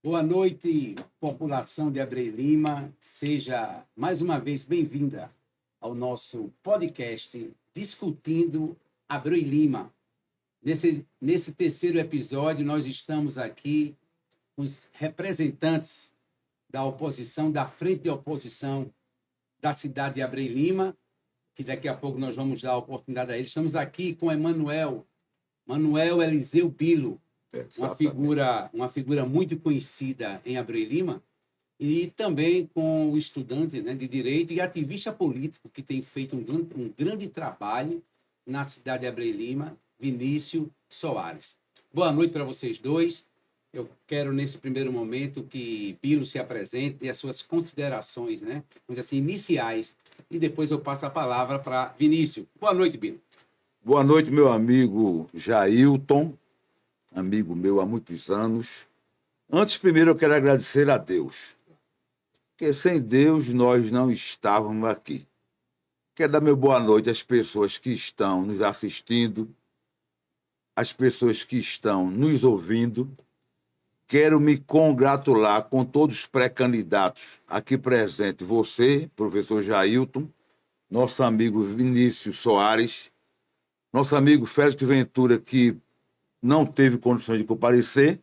Boa noite, população de Abreu Lima. Seja mais uma vez bem-vinda ao nosso podcast Discutindo Abreu Lima. Nesse terceiro episódio, nós estamos aqui com os representantes da oposição, da frente de oposição da cidade de Abreu Lima, que daqui a pouco nós vamos dar a oportunidade a eles. Estamos aqui com Manuel Eliseu Bilo, uma figura muito conhecida em Abreu Lima, e também com o estudante, né, de Direito e ativista político que tem feito um grande trabalho na cidade de Abreu Lima, Vinícius Soares. Boa noite para vocês dois. Eu quero, nesse primeiro momento, que Bilo se apresente e as suas considerações, né, vamos dizer assim, iniciais, e depois eu passo a palavra para Vinícius. Boa noite, Bilo. Boa noite, meu amigo Jailton, amigo meu há muitos anos. Antes, primeiro, eu quero agradecer a Deus, porque sem Deus nós não estávamos aqui. Quero dar meu boa noite às pessoas que estão nos assistindo, às pessoas que estão nos ouvindo. Quero me congratular com todos os pré-candidatos aqui presentes. Você, professor Jailton, nosso amigo Vinícius Soares, nosso amigo Félix Ventura, que não teve condições de comparecer,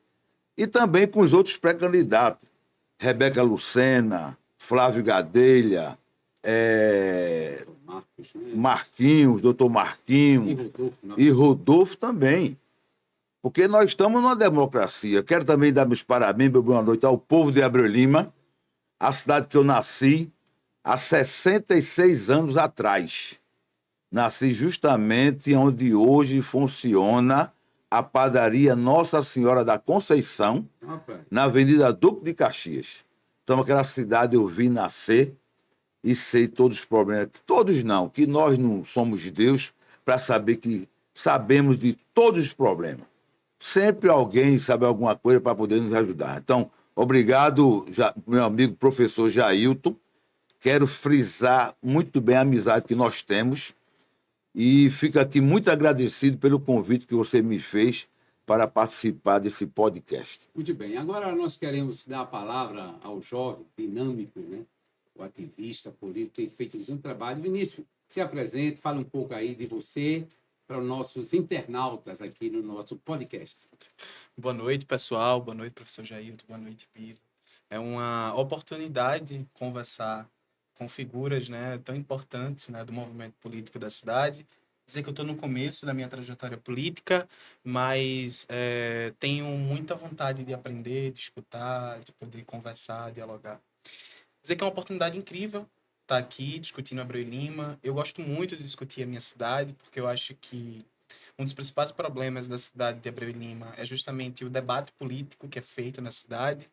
e também com os outros pré-candidatos, Rebeca Lucena, Flávio Gadelha, Marquinhos, doutor Marquinhos, e Rodolfo também, porque nós estamos numa democracia. Quero também dar meus parabéns, boa noite ao povo de Abreu Lima, a cidade que eu nasci há 66 anos atrás. Nasci justamente onde hoje funciona a padaria Nossa Senhora da Conceição, na Avenida Duque de Caxias. Então, aquela cidade eu vi nascer e sei todos os problemas. Todos não, que nós não somos Deus para saber que sabemos de todos os problemas. Sempre alguém sabe alguma coisa para poder nos ajudar. Então, obrigado, meu amigo professor Jailton. Quero frisar muito bem a amizade que nós temos. E fico aqui muito agradecido pelo convite que você me fez para participar desse podcast. Muito bem. Agora nós queremos dar a palavra ao jovem dinâmico, né? O ativista político, tem feito um grande trabalho. Vinícius, se apresente, fala um pouco aí de você para os nossos internautas aqui no nosso podcast. Boa noite, pessoal. Boa noite, professor Jailton. Boa noite, Bilo. É uma oportunidade conversar com figuras, né, tão importantes, né, do movimento político da cidade. Dizer que eu estou no começo da minha trajetória política, mas tenho muita vontade de aprender, de escutar, de poder conversar, dialogar. Dizer que é uma oportunidade incrível estar aqui discutindo Abreu Lima. Eu gosto muito de discutir a minha cidade, porque eu acho que um dos principais problemas da cidade de Abreu Lima é justamente o debate político que é feito na cidade,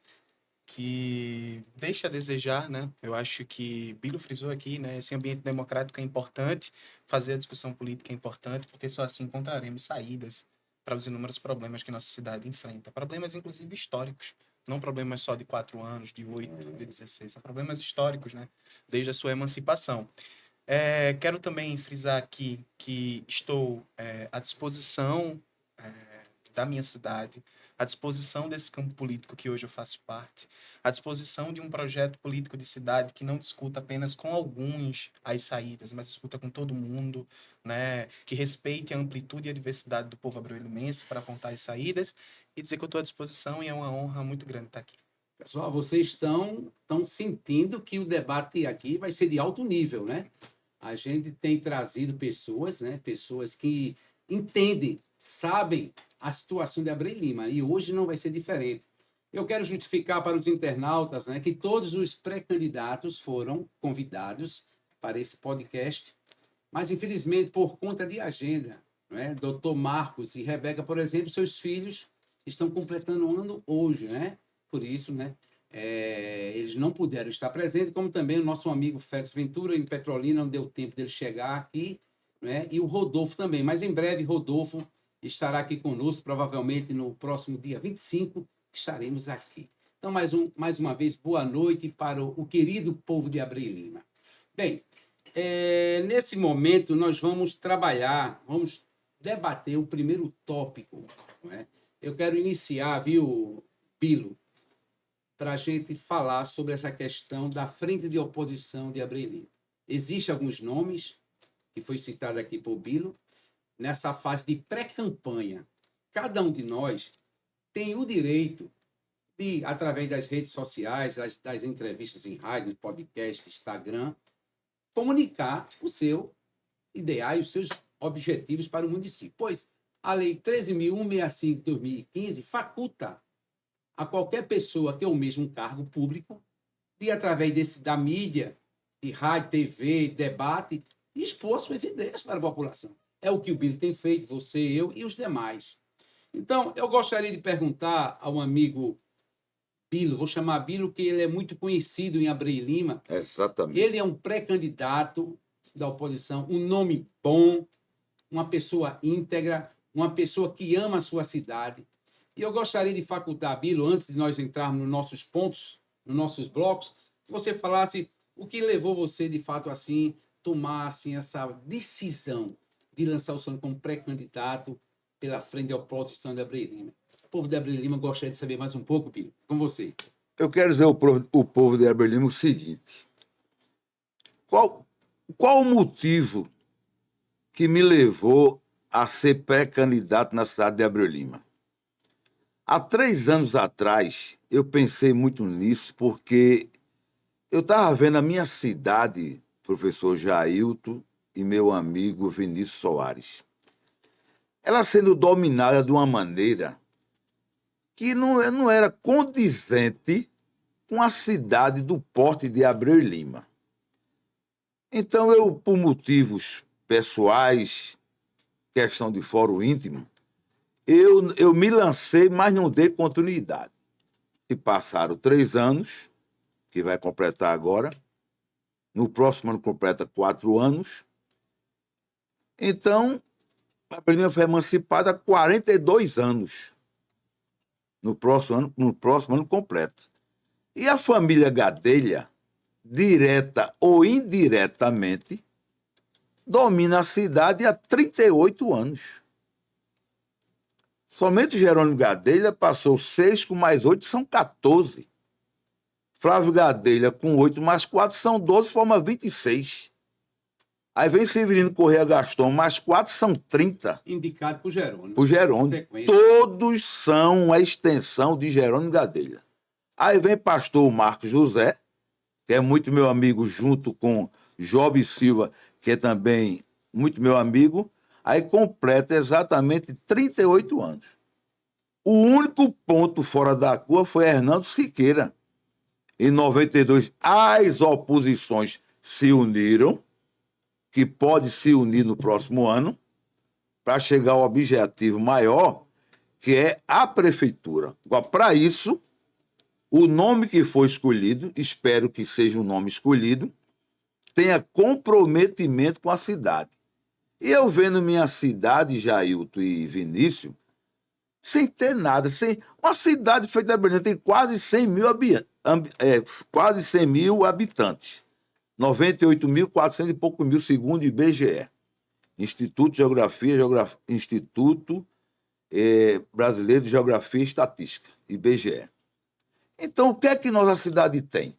que deixa a desejar, né? Eu acho que Bilo frisou aqui, né? Esse ambiente democrático é importante, fazer a discussão política é importante, porque só assim encontraremos saídas para os inúmeros problemas que nossa cidade enfrenta. Problemas, inclusive, históricos. Não problemas só de 4 anos, de 8, de 16. São problemas históricos, né? Desde a sua emancipação. Quero também frisar aqui que estou à disposição da minha cidade, à disposição desse campo político que hoje eu faço parte, à disposição de um projeto político de cidade que não discuta apenas com alguns as saídas, mas discuta com todo mundo, né? Que respeite a amplitude e a diversidade do povo abreu-limense para apontar as saídas e dizer que eu estou à disposição e é uma honra muito grande estar aqui. Pessoal, vocês estão sentindo que o debate aqui vai ser de alto nível, né? A gente tem trazido pessoas, né? Pessoas que entendem, sabem a situação de Abreu Lima, e hoje não vai ser diferente. Eu quero justificar para os internautas, né, que todos os pré-candidatos foram convidados para esse podcast, mas infelizmente por conta de agenda, né? Doutor Marcos e Rebeca, por exemplo, seus filhos estão completando um ano hoje, né? Por isso, né, eles não puderam estar presentes, como também o nosso amigo Félix Ventura, em Petrolina, não deu tempo dele chegar aqui, né? E o Rodolfo também, mas em breve Rodolfo estará aqui conosco, provavelmente no próximo dia 25, estaremos aqui. Então, mais uma vez, boa noite para o querido povo de Abreu Lima. Bem, nesse momento nós vamos trabalhar, vamos debater o primeiro tópico, não é? Eu quero iniciar, viu, Bilo, para a gente falar sobre essa questão da frente de oposição de Abreu Lima. Existem alguns nomes, que foi citado aqui por Bilo, nessa fase de pré-campanha. Cada um de nós tem o direito de, através das redes sociais, das entrevistas em rádio, podcast, Instagram, comunicar o seu ideais, os seus objetivos para o município. Pois a Lei 13.165 de 2015 faculta a qualquer pessoa ter o mesmo cargo público de, através da mídia, de rádio, TV, debate, expor suas ideias para a população. É o que o Bilo tem feito, você, eu e os demais. Então, eu gostaria de perguntar ao amigo Bilo, vou chamar Bilo, porque ele é muito conhecido em Abreu Lima. Exatamente. Ele é um pré-candidato da oposição, um nome bom, uma pessoa íntegra, uma pessoa que ama a sua cidade. E eu gostaria de facultar, Bilo, antes de nós entrarmos nos nossos pontos, nos nossos blocos, que você falasse o que levou você, de fato, assim, tomar assim, essa decisão de lançar o senhor como pré-candidato pela frente da oposição de Abreu Lima. O povo de Abreu Lima gostaria de saber mais um pouco, Bilo, com você. Eu quero dizer ao povo de Abreu Lima o seguinte: qual o motivo que me levou a ser pré-candidato na cidade de Abreu Lima? Há 3 anos atrás, eu pensei muito nisso, porque eu estava vendo a minha cidade, professor Jailton e meu amigo Vinícius Soares, ela sendo dominada de uma maneira que não era condizente com a cidade do porte de Abreu Lima. Então, eu, por motivos pessoais, questão de fórum íntimo, eu me lancei, mas não dei continuidade. E passaram 3 anos, que vai completar agora. No próximo ano completa 4 anos. Então, a Abreu foi emancipada há 42 anos. No próximo ano completa. E a família Gadelha, direta ou indiretamente, domina a cidade há 38 anos. Somente Jerônimo Gadelha passou 6 com mais 8, são 14. Flávio Gadelha com 8 mais 4 são 12, forma 26. Aí vem Severino Corrêa Gaston, mais 4 são 30. Indicado por Jerônimo. Por Jerônimo. Todos são a extensão de Jerônimo Gadelha. Aí vem pastor Marcos José, que é muito meu amigo, junto com Job Silva, que é também muito meu amigo. Aí completa exatamente 38 anos. O único ponto fora da curva foi Hernando Siqueira. Em 92, as oposições se uniram, que pode se unir no próximo ano, para chegar ao objetivo maior, que é a prefeitura. Para isso, o nome que foi escolhido, espero que seja um nome escolhido, tenha comprometimento com a cidade. E eu vendo minha cidade, Jailton e Vinícius, sem ter nada, uma cidade feita de Abreu Lima, tem quase 100 mil habitantes. 98.400 e pouco mil, segundo o IBGE. Instituto Brasileiro de Geografia e Estatística, IBGE. Então, o que é que nossa cidade tem?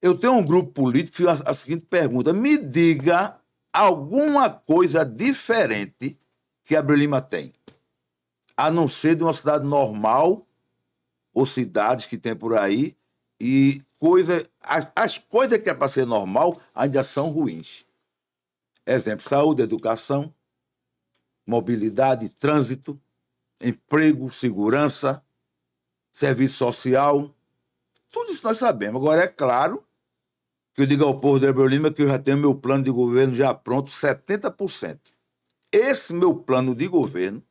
Eu tenho um grupo político que fez a seguinte pergunta: me diga alguma coisa diferente que Abreu Lima tem, a não ser de uma cidade normal, ou cidades que tem por aí, e as coisas que é para ser normal ainda são ruins. Exemplo, saúde, educação, mobilidade, trânsito, emprego, segurança, serviço social, tudo isso nós sabemos. Agora, é claro que eu digo ao povo de Abreu Lima que eu já tenho meu plano de governo já pronto, 70%. Esse meu plano de governo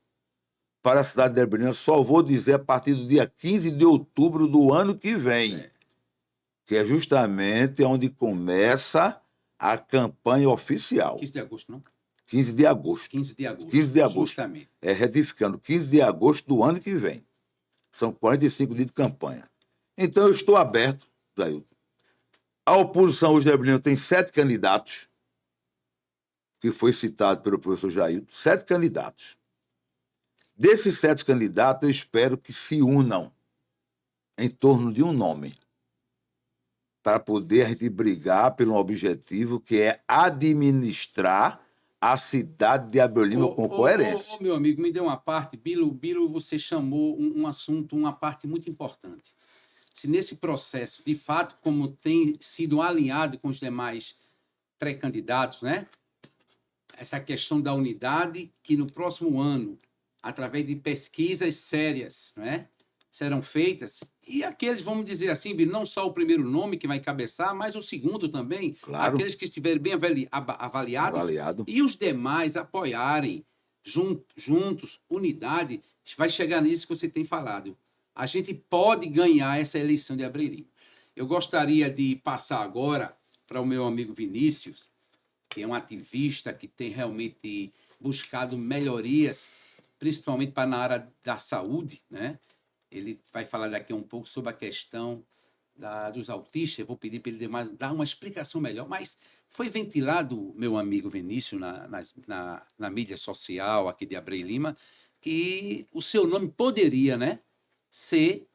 para a cidade de Abreu Lima só vou dizer a partir do dia 15 de outubro do ano que vem, que é justamente onde começa a campanha oficial. 15 de agosto, não? 15 de agosto. 15 de agosto. 15 de agosto. Justamente. Retificando, 15 de agosto do ano que vem. São 45 dias de campanha. Então, eu estou aberto, Jailton. A oposição hoje de Abreu Lima tem 7 candidatos, que foi citado pelo professor Jailton, 7 candidatos. Desses 7 candidatos, eu espero que se unam em torno de um nome, para poder a gente brigar pelo objetivo que é administrar a cidade de Abreu Lima com coerência. Meu amigo, me dê uma parte. Bilo, você chamou um assunto, uma parte muito importante. Se nesse processo, de fato, como tem sido alinhado com os demais pré-candidatos, né? Essa questão da unidade, que no próximo ano, através de pesquisas sérias, né, serão feitas, e aqueles, vamos dizer assim, não só o primeiro nome que vai cabeçar, mas o segundo também, Claro. Aqueles que estiverem bem avaliados, e os demais apoiarem, juntos, unidade, vai chegar nisso que você tem falado. A gente pode ganhar essa eleição de Abreu Lima. Eu gostaria de passar agora para o meu amigo Vinícius, que é um ativista que tem realmente buscado melhorias, principalmente na área da saúde, né? Ele vai falar daqui um pouco sobre a questão dos autistas. Eu vou pedir para ele dar uma explicação melhor, mas foi ventilado, meu amigo Vinícius, na mídia social aqui de Abreu Lima, que o seu nome poderia, né, ser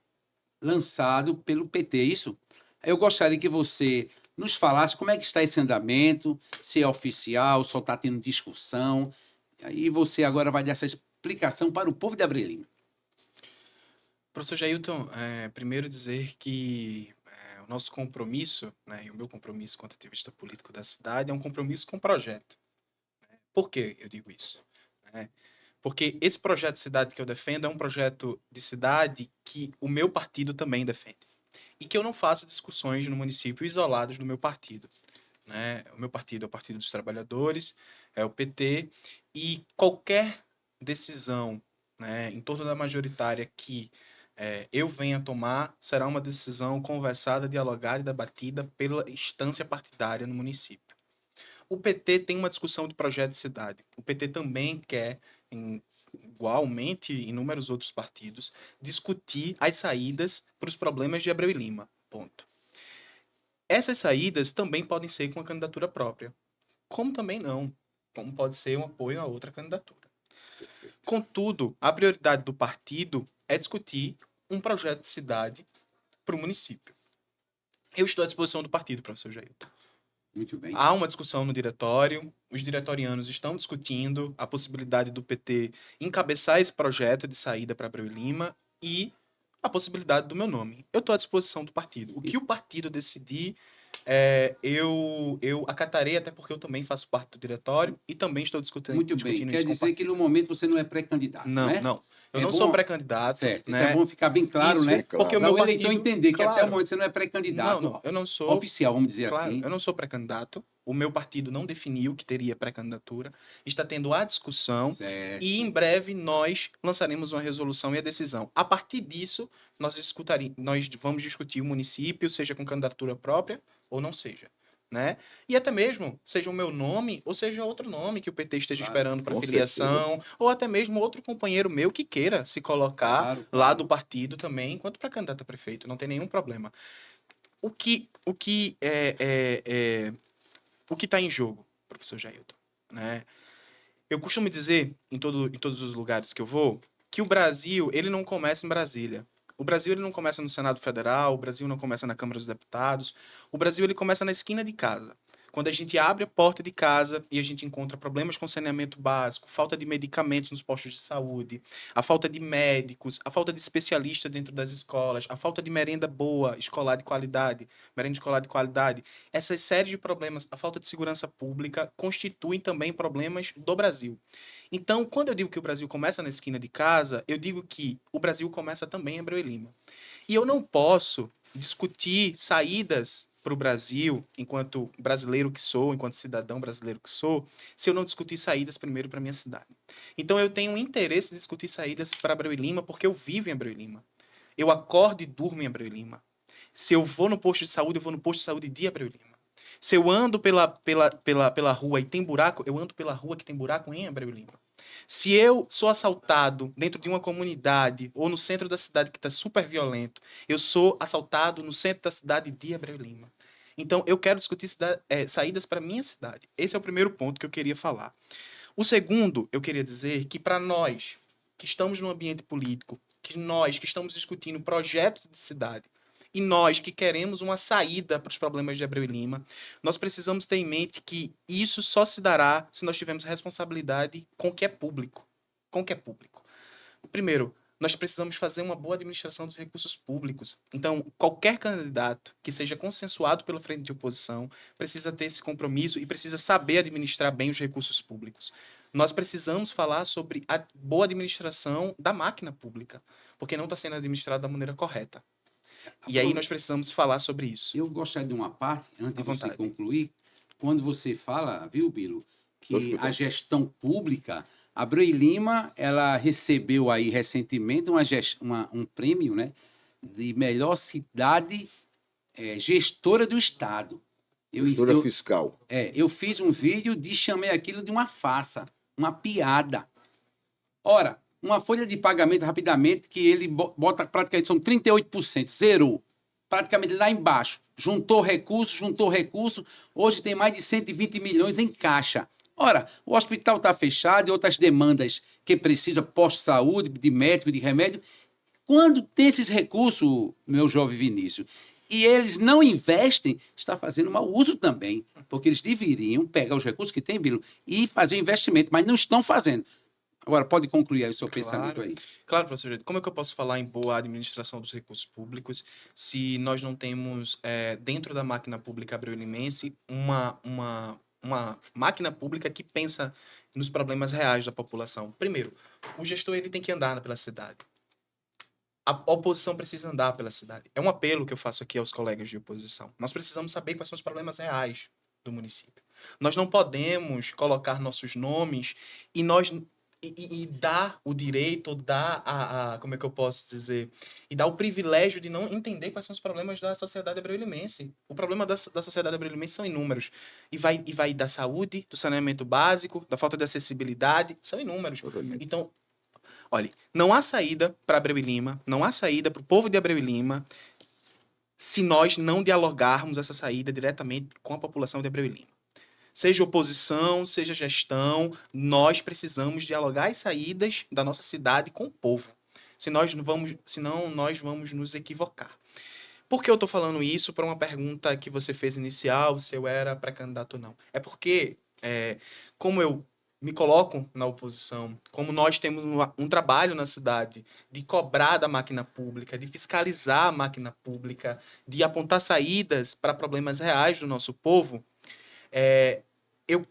lançado pelo PT, isso? Eu gostaria que você nos falasse como é que está esse andamento, se é oficial, só está tendo discussão. E você agora vai dar essa explicação para o povo de Abreu Lima. Professor Jailton, primeiro dizer que o nosso compromisso, né, e o meu compromisso quanto ativista político da cidade é um compromisso com o projeto. Por que eu digo isso? Porque esse projeto de cidade que eu defendo é um projeto de cidade que o meu partido também defende. E que eu não faço discussões no município isoladas do meu partido. Né? O meu partido é o Partido dos Trabalhadores, é o PT, e qualquer decisão, né, em torno da majoritária que eu venha tomar será uma decisão conversada, dialogada e debatida pela instância partidária no município. O PT tem uma discussão de projeto de cidade. O PT também quer, igualmente inúmeros outros partidos, discutir as saídas para os problemas de Abreu Lima. Ponto. Essas saídas também podem ser com a candidatura própria, como também não, como pode ser um apoio a outra candidatura. Contudo, a prioridade do partido é discutir um projeto de cidade para o município. Eu estou à disposição do partido, professor Jailton. Muito bem. Há uma discussão no diretório, os diretorianos estão discutindo a possibilidade do PT encabeçar esse projeto de saída para Abreu Lima e a possibilidade do meu nome. Eu estou à disposição do partido. O que o partido decidir, eu acatarei, até porque eu também faço parte do diretório e também estou discutindo Muito isso bem. com o Quer dizer que no momento você não é pré-candidato, Não, né? não. Eu não sou pré-candidato. Certo, né? Isso é bom ficar bem claro, Isso, né? Porque o Para meu o eleitor partido entender que até claro. o momento você não é pré-candidato. Não, eu não sou oficial, vamos dizer claro, assim. eu não sou pré-candidato. O meu partido não definiu que teria pré-candidatura. Está tendo a discussão Certo. e em breve nós lançaremos uma resolução e a decisão. A partir disso, nós vamos discutir o município, seja com candidatura própria ou não seja. Né? E até mesmo, seja o meu nome ou seja outro nome que o PT esteja esperando para filiação, ou até mesmo outro companheiro meu que queira se colocar lá do partido também, enquanto para candidato a prefeito, não tem nenhum problema. O que está em jogo, professor Jailton? Né? Eu costumo dizer, em todos os lugares que eu vou, que o Brasil ele não começa em Brasília. O Brasil ele não começa no Senado Federal, o Brasil não começa na Câmara dos Deputados, o Brasil ele começa na esquina de casa. Quando a gente abre a porta de casa e a gente encontra problemas com saneamento básico, falta de medicamentos nos postos de saúde, a falta de médicos, a falta de especialistas dentro das escolas, a falta de merenda boa, escolar de qualidade, merenda escolar de qualidade, essas séries de problemas, a falta de segurança pública, constituem também problemas do Brasil. Então, quando eu digo que o Brasil começa na esquina de casa, eu digo que o Brasil começa também em Abreu Lima. E eu não posso discutir saídas para o Brasil, enquanto brasileiro que sou, enquanto cidadão brasileiro que sou, se eu não discutir saídas primeiro para minha cidade. Então, eu tenho um interesse em discutir saídas para Abreu Lima, porque eu vivo em Abreu Lima. Eu acordo e durmo em Abreu Lima. Se eu vou no posto de saúde, eu vou no posto de saúde de Abreu Lima. Se eu ando pela rua e tem buraco, eu ando pela rua que tem buraco em Abreu Lima. Se eu sou assaltado dentro de uma comunidade ou no centro da cidade que está super violento, eu sou assaltado no centro da cidade de Abreu Lima. Então, eu quero discutir saídas para a minha cidade. Esse é o primeiro ponto que eu queria falar. O segundo, eu queria dizer que para nós, que estamos no ambiente político, que nós que estamos discutindo projetos de cidade, e nós que queremos uma saída para os problemas de Abreu e Lima, nós precisamos ter em mente que isso só se dará se nós tivermos responsabilidade com o que é público. Com o que é público. Primeiro, nós precisamos fazer uma boa administração dos recursos públicos. Então, qualquer candidato que seja consensuado pela frente de oposição precisa ter esse compromisso e precisa saber administrar bem os recursos públicos. Nós precisamos falar sobre a boa administração da máquina pública, porque não está sendo administrada da maneira correta. E aí nós precisamos falar sobre isso. Eu gostaria de uma parte, antes de você concluir, quando você fala, viu, Bilo, que a gestão pública, a Abreu e Lima, ela recebeu aí recentemente um prêmio, né, de melhor cidade gestora do Estado. Gestora fiscal. Eu fiz um vídeo chamei aquilo de uma farsa, uma piada. Ora, uma folha de pagamento, rapidamente, que ele bota praticamente, são 38%, zerou. Praticamente lá embaixo. Juntou recurso, hoje tem mais de 120 milhões em caixa. Ora, o hospital está fechado e outras demandas que precisa, posto-saúde, de médico, de remédio. Quando tem esses recursos, meu jovem Vinícius, e eles não investem, está fazendo mau uso também, porque eles deveriam pegar os recursos que tem, Bilo, e fazer investimento, mas não estão fazendo. Agora, pode concluir aí o seu pensamento aí. Claro, professor Jair. Como é que eu posso falar em boa administração dos recursos públicos se nós não temos, dentro da máquina pública abreu-limense, uma máquina pública que pensa nos problemas reais da população? Primeiro, o gestor ele tem que andar pela cidade. A oposição precisa andar pela cidade. É um apelo que eu faço aqui aos colegas de oposição. Nós precisamos saber quais são os problemas reais do município. Nós não podemos colocar nossos nomes e dar o direito, dar como é que eu posso dizer, e dar o privilégio de não entender quais são os problemas da sociedade abreu-limense. O problema da sociedade abreu-limense são inúmeros. E vai da saúde, do saneamento básico, da falta de acessibilidade, são inúmeros. Então, olha, não há saída para Abreu e Lima, não há saída para o povo de Abreu e Lima se nós não dialogarmos essa saída diretamente com a população de Abreu e Lima. Seja oposição, seja gestão, nós precisamos dialogar as saídas da nossa cidade com o povo. Senão nós vamos nos equivocar. Por que eu estou falando isso para uma pergunta que você fez inicial, se eu era pré-candidato ou não? É porque, como eu me coloco na oposição, como nós temos um trabalho na cidade de cobrar da máquina pública, de fiscalizar a máquina pública, de apontar saídas para problemas reais do nosso povo, eu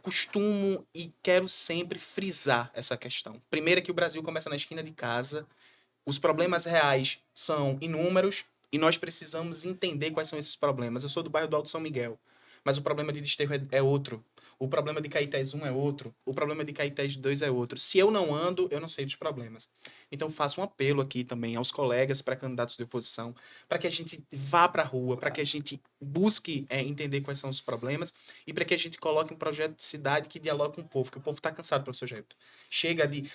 costumo e quero sempre frisar essa questão. Primeiro é que o Brasil começa na esquina de casa, os problemas reais são inúmeros e nós precisamos entender quais são esses problemas. Eu sou do bairro do Alto São Miguel, mas o problema de Desterro é outro. O problema de Caetés 1 é outro. O problema de Caetés 2 é outro. Se eu não ando, eu não sei dos problemas. Então, faço um apelo aqui também aos colegas pré-candidatos de oposição para que a gente vá para a rua, para que a gente busque entender quais são os problemas e para que a gente coloque um projeto de cidade que dialogue com o povo, que o povo está cansado, professor Jair. Chega de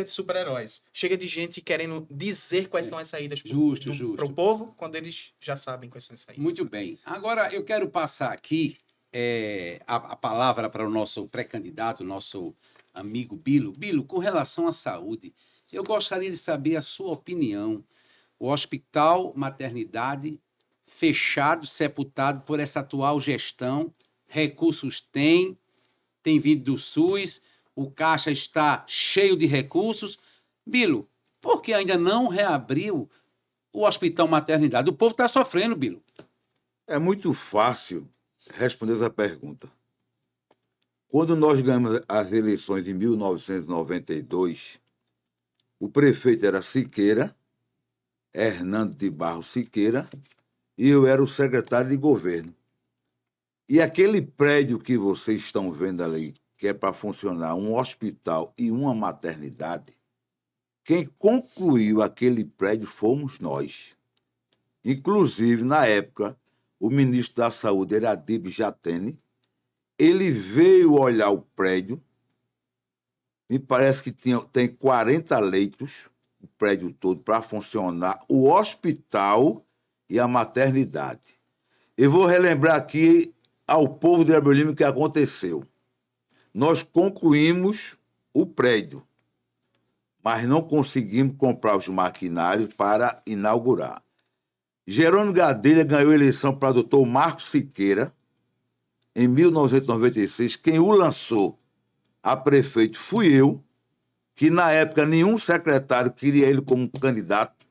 super-heróis. Chega de gente querendo dizer quais são as saídas para o povo, quando eles já sabem quais são as saídas. Muito bem. Agora, eu quero passar aqui a palavra para o nosso pré-candidato, nosso amigo Bilo. Bilo, com relação à saúde, eu gostaria de saber a sua opinião. O hospital maternidade fechado, sepultado por essa atual gestão, recursos tem vindo do SUS, o caixa está cheio de recursos. Bilo, por que ainda não reabriu o hospital maternidade? O povo está sofrendo, Bilo. É muito fácil responder essa pergunta. Quando nós ganhamos as eleições em 1992, o prefeito era Siqueira, Hernando de Barros Siqueira, e eu era o secretário de governo. E aquele prédio que vocês estão vendo ali, que é para funcionar um hospital e uma maternidade, quem concluiu aquele prédio fomos nós. Inclusive, na época, o ministro da Saúde era Adib Jatene. Ele veio olhar o prédio, me parece que tem 40 leitos, o prédio todo, para funcionar o hospital e a maternidade. Eu vou relembrar aqui ao povo de Abreu Lima o que aconteceu. Nós concluímos o prédio, mas não conseguimos comprar os maquinários para inaugurar. Jerônimo Gadelha ganhou a eleição para o Dr. Marcos Siqueira, em 1996. Quem o lançou a prefeito fui eu, que na época nenhum secretário queria ele como candidato.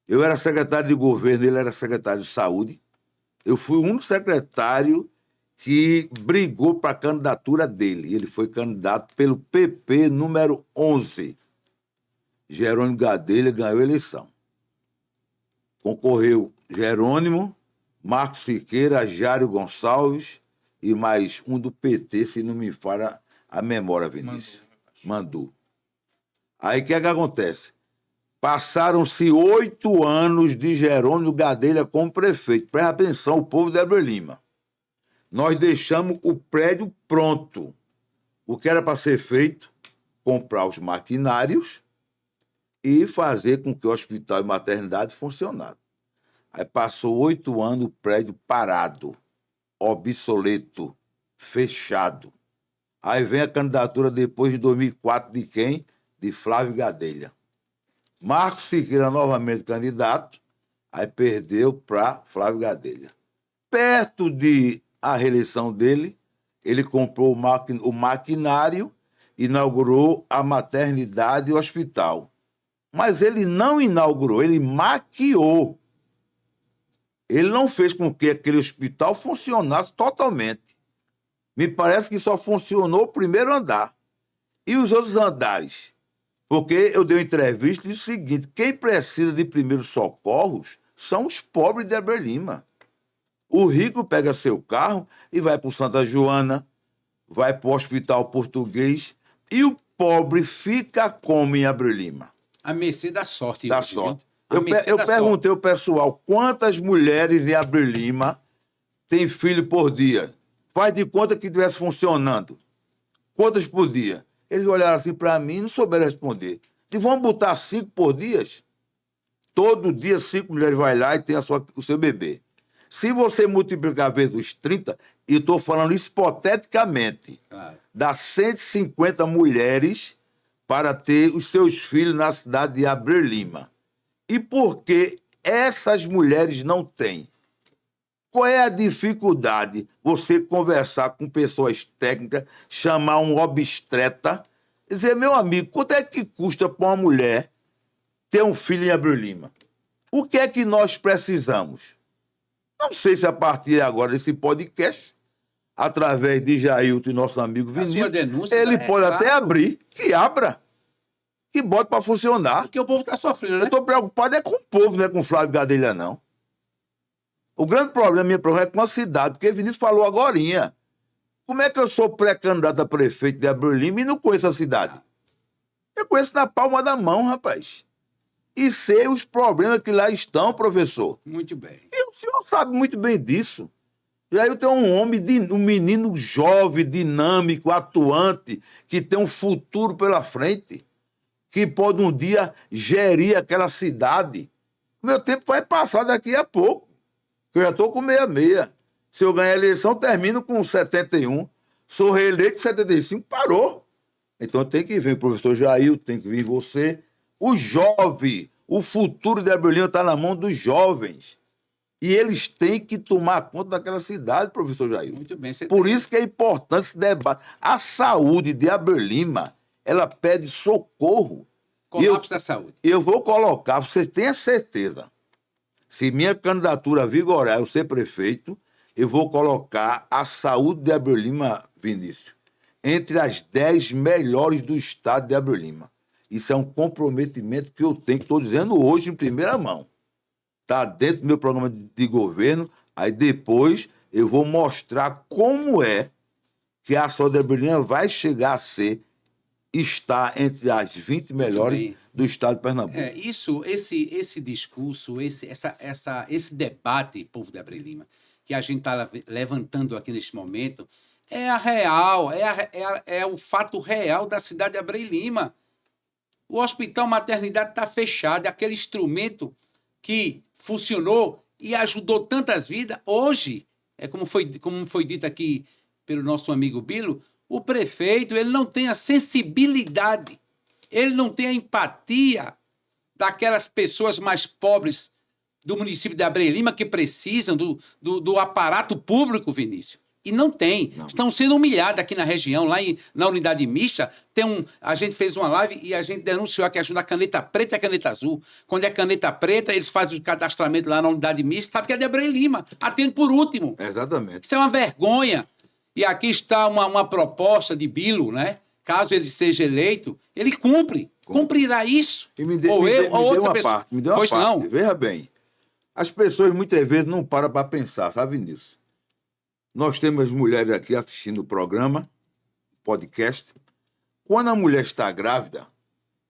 Eu era secretário de governo, ele era secretário de saúde. Eu fui o único secretário que brigou para a candidatura dele. Ele foi candidato pelo PP número 11. Jerônimo Gadelha ganhou a eleição. Concorreu Jerônimo, Marcos Siqueira, Jário Gonçalves e mais um do PT, se não me falha a memória, Vinícius. Mandou. Aí o que é que acontece? Passaram-se 8 anos de Jerônimo Gadelha como prefeito. Presta atenção, o povo de Heber Lima. Nós deixamos o prédio pronto. O que era para ser feito? Comprar os maquinários e fazer com que o hospital e maternidade funcionassem. Aí passou 8 anos o prédio parado, obsoleto, fechado. Aí vem a candidatura depois de 2004 de quem? De Flávio Gadelha. Marcos Siqueira novamente candidato, aí perdeu para Flávio Gadelha. Perto de a reeleição dele, ele comprou o maquinário, inaugurou a maternidade e o hospital. Mas ele não inaugurou, ele maquiou. Ele não fez com que aquele hospital funcionasse totalmente. Me parece que só funcionou o primeiro andar. E os outros andares? Porque eu dei uma entrevista e disse o seguinte: quem precisa de primeiros socorros são os pobres de Heber Lima. O rico pega seu carro e vai para o Santa Joana, vai para o Hospital Português, e o pobre fica como em Heber Lima? A mercê da sorte. Da hoje, sorte. Viu? Eu perguntei ao pessoal quantas mulheres em Heber Lima têm filho por dia. Faz de conta que estivesse funcionando. Quantas por dia? Eles olharam assim para mim e não souberam responder. E vamos botar 5 por dia? Todo dia 5 mulheres vai lá e tem o seu bebê. Se você multiplicar vezes 30, e estou falando isso hipoteticamente, claro, dá 150 mulheres para ter os seus filhos na cidade de Heber Lima. E por que essas mulheres não têm? Qual é a dificuldade você conversar com pessoas técnicas, chamar um obstetra, dizer, meu amigo, quanto é que custa para uma mulher ter um filho em Heber Lima? O que é que nós precisamos? Não sei se a partir de agora desse podcast, através de Jailton e nosso amigo Vinícius, denúncia, ele pode até abrir, que abra, que bote para funcionar. Porque o povo está sofrendo, né? Eu estou preocupado com o povo, não é com o Flávio Gadelha, não. O grande problema, minha problema, é com a cidade, porque o Vinícius falou agorinha. Como é que eu sou pré-candidato a prefeito de Heber Lima e não conheço a cidade? Eu conheço na palma da mão, rapaz. E sei os problemas que lá estão, professor. Muito bem. E o senhor sabe muito bem disso. E aí eu tenho um menino jovem, dinâmico, atuante, que tem um futuro pela frente, que pode um dia gerir aquela cidade. Meu tempo vai passar daqui a pouco. Eu já estou com 66. Se eu ganhar a eleição, termino com 71. Sou reeleito em 75, parou. Então tem que vir o professor Jair, tem que vir você. O jovem, o futuro de Heber Lima está na mão dos jovens. E eles têm que tomar conta daquela cidade, professor Jair. Muito bem. Por isso que é importante esse debate. A saúde de Heber Lima, ela pede socorro. Colapso da saúde. Eu vou colocar, vocês tenham certeza, se minha candidatura vigorar eu ser prefeito, eu vou colocar a saúde de Heber Lima, Vinícius, entre as 10 melhores do estado de Heber Lima. Isso é um comprometimento que eu tenho, que estou dizendo hoje em primeira mão. Está dentro do meu programa de governo, aí depois eu vou mostrar como é que a saúde de Heber Lima vai chegar a está entre as 20 melhores do estado de Pernambuco. Esse discurso, esse debate, povo de Heber Lima, que a gente está levantando aqui neste momento, é a real, é o fato real da cidade de Heber Lima. O hospital maternidade está fechado, é aquele instrumento que funcionou e ajudou tantas vidas. Hoje, como foi dito aqui pelo nosso amigo Bilo, o prefeito ele não tem a sensibilidade, ele não tem a empatia daquelas pessoas mais pobres do município de Abreu Lima que precisam do aparato público, Vinícius. E não tem. Não. Estão sendo humilhados aqui na região, na unidade mista. A gente fez uma live e a gente denunciou a questão da caneta preta e a caneta azul. Quando é caneta preta, eles fazem o cadastramento lá na unidade mista, sabe que é de Abreu Lima. Atende por último. Exatamente. Isso é uma vergonha. E aqui está uma proposta de Bilo, né? Caso ele seja eleito, ele cumprirá isso. E me dê uma parte. Não. Veja bem, as pessoas muitas vezes não param para pensar, sabe nisso? Nós temos mulheres aqui assistindo o programa, podcast. Quando a mulher está grávida,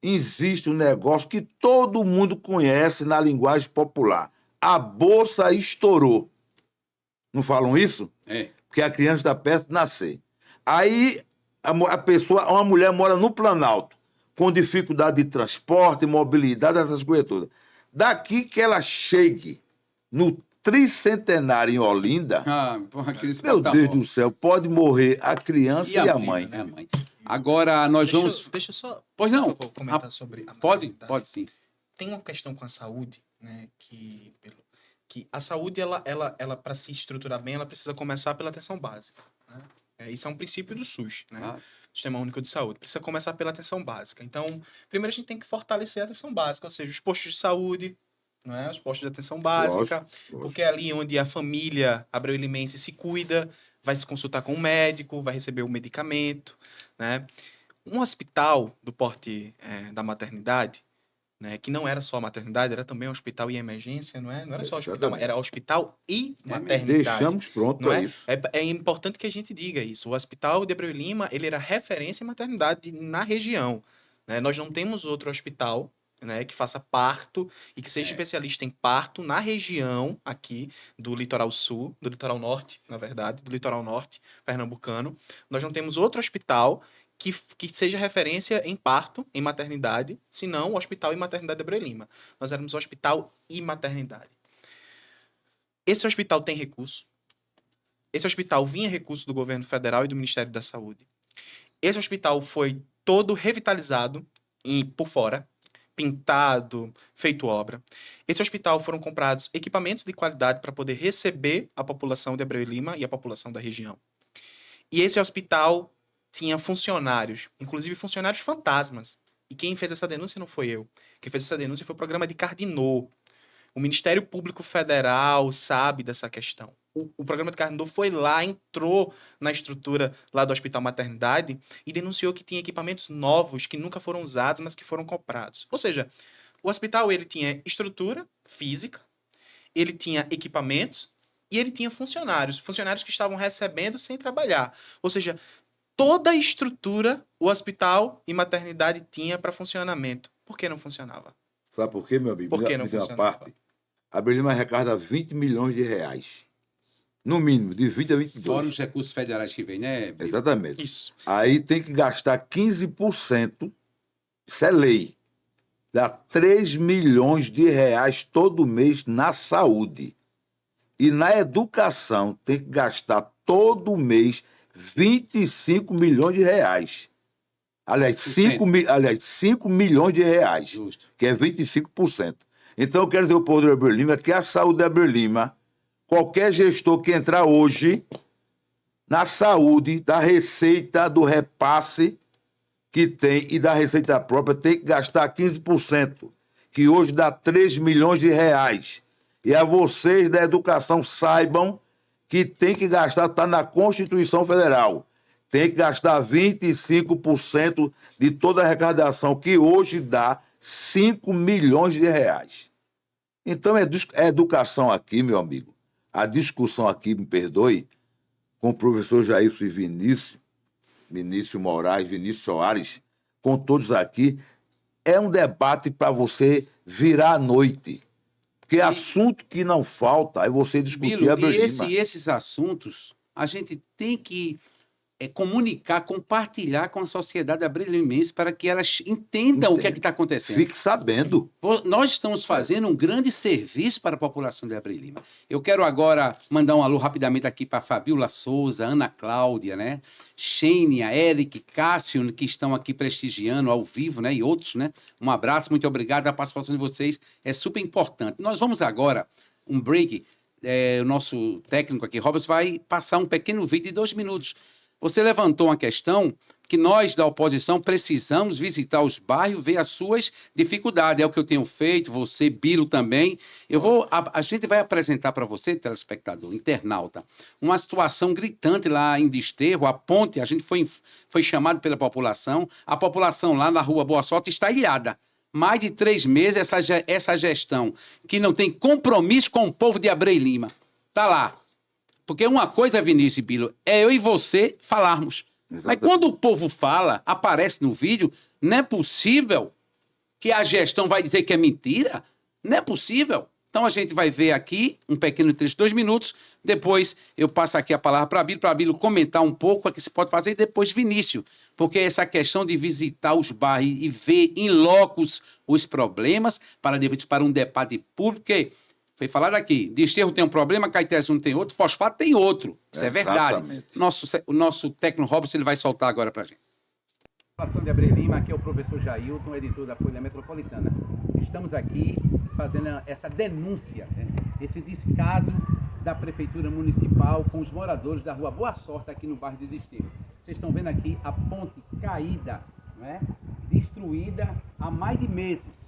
existe um negócio que todo mundo conhece na linguagem popular. A bolsa estourou. Não falam isso? É. Porque a criança está perto de nascer. Aí uma mulher mora no Planalto, com dificuldade de transporte, mobilidade, essas coisas todas. Daqui que ela chegue no tricentenário em Olinda, meu Deus do céu, pode morrer a criança e a mãe. Né? Agora, vamos... Deixa eu só pois não. Comentar sobre a pode sim. Tem uma questão com a saúde, né, que a saúde, ela para se estruturar bem, ela precisa começar pela atenção básica. Né? Isso é um princípio do SUS, né? Sistema Único de Saúde. Precisa começar pela atenção básica. Então, primeiro a gente tem que fortalecer a atenção básica, ou seja, os postos de saúde, não é? Os postos de atenção básica, lógico. Porque é ali onde a família abreu-limense se cuida, vai se consultar com o médico, vai receber o medicamento, né? Um hospital do porte da maternidade, né, que não era só maternidade, era também um hospital e emergência, não é? Não era só hospital, era hospital e maternidade. Deixamos pronto não é? Isso. É importante que a gente diga isso. O Hospital de Abreu Lima, ele era referência em maternidade na região. Né? Nós não temos outro hospital, né, que faça parto e que seja especialista em parto na região aqui do litoral sul, do litoral norte, na verdade, do litoral norte pernambucano. Nós não temos outro hospital que seja referência em parto, em maternidade, senão o Hospital e Maternidade de Abreu Lima. Nós éramos hospital e maternidade. Esse hospital tem recurso. Esse hospital vinha recurso do governo federal e do Ministério da Saúde. Esse hospital foi todo revitalizado por fora, pintado, feito obra. Esse hospital foram comprados equipamentos de qualidade para poder receber a população de Abreu Lima e a população da região. E esse hospital tinha funcionários, inclusive funcionários fantasmas. E quem fez essa denúncia não foi eu. Quem fez essa denúncia foi o programa de Cardineau. O Ministério Público Federal sabe dessa questão. O programa de Cardineau foi lá, entrou na estrutura lá do Hospital Maternidade e denunciou que tinha equipamentos novos que nunca foram usados, mas que foram comprados. Ou seja, o hospital ele tinha estrutura física, ele tinha equipamentos e ele tinha funcionários que estavam recebendo sem trabalhar. Ou seja, toda a estrutura o hospital e maternidade tinha para funcionamento. Por que não funcionava? Sabe por quê, meu amigo? Por que não funcionava? Abreu Lima arrecada 20 milhões de reais. No mínimo, de 20 a 22. Fora os recursos federais que vem, né? Exatamente. Isso. Aí tem que gastar 15%, isso é lei. Dá 3 milhões de reais todo mês na saúde. E na educação tem que gastar todo mês 25 milhões de reais. Aliás, 5 milhões de reais. Justo. Que é 25%. Então, eu quero dizer ao povo de Abreu Lima que a saúde de Abreu Lima, qualquer gestor que entrar hoje na saúde, da receita, do repasse que tem e da receita própria, tem que gastar 15%, que hoje dá 3 milhões de reais. E a vocês da educação saibam que tem que gastar, está na Constituição Federal, tem que gastar 25% de toda a arrecadação, que hoje dá 5 milhões de reais. Então, é educação aqui, meu amigo. A discussão aqui, me perdoe, com o professor Jailson e Vinícius Moraes, Vinícius Soares, com todos aqui, é um debate para você virar à noite. Porque assunto que não falta é você discutir a Abreu Lima. E esses assuntos, a gente tem que comunicar, compartilhar com a sociedade abrelimense para que elas entendam o que é que está acontecendo. Fique sabendo. Nós estamos fazendo um grande serviço para a população de Abreu Lima. Eu quero agora mandar um alô rapidamente aqui para Fabiola Souza, Ana Cláudia, né? Xênia, Eric, Cássio, que estão aqui prestigiando ao vivo, né? E outros, né? Um abraço, muito obrigado. A participação de vocês é super importante. Nós vamos agora, um break. O nosso técnico aqui, Roberts, vai passar um pequeno vídeo de 2 minutos. Você levantou uma questão que nós, da oposição, precisamos visitar os bairros, ver as suas dificuldades. É o que eu tenho feito, você, Bilo, também. A gente vai apresentar para você, telespectador, internauta, uma situação gritante lá em Desterro, a ponte, a gente foi chamado pela população, a população lá na Rua Boa Sorte está ilhada. Mais de 3 meses, essa gestão que não tem compromisso com o povo de Abreu Lima. Está lá. Porque uma coisa, Vinícius e Bilo, é eu e você falarmos. Exatamente. Mas quando o povo fala, aparece no vídeo, não é possível que a gestão vai dizer que é mentira? Não é possível. Então a gente vai ver aqui um pequeno trecho, 2 minutos, depois eu passo aqui a palavra para Bilo comentar um pouco o que se pode fazer, e depois Vinícius, porque essa questão de visitar os bairros e ver em locos os problemas, para um debate público, porque foi falado aqui, Desterro tem um problema, Caetés não tem outro, Fosfato tem outro. Isso é verdade. O nosso técnico Robson, ele vai soltar agora para a gente. A situação de Abreu Lima, aqui é o professor Jailton, editor da Folha Metropolitana. Estamos aqui fazendo essa denúncia, né? Esse descaso da Prefeitura Municipal com os moradores da Rua Boa Sorte, aqui no bairro de Desterro. Vocês estão vendo aqui a ponte caída, né? Destruída há mais de meses.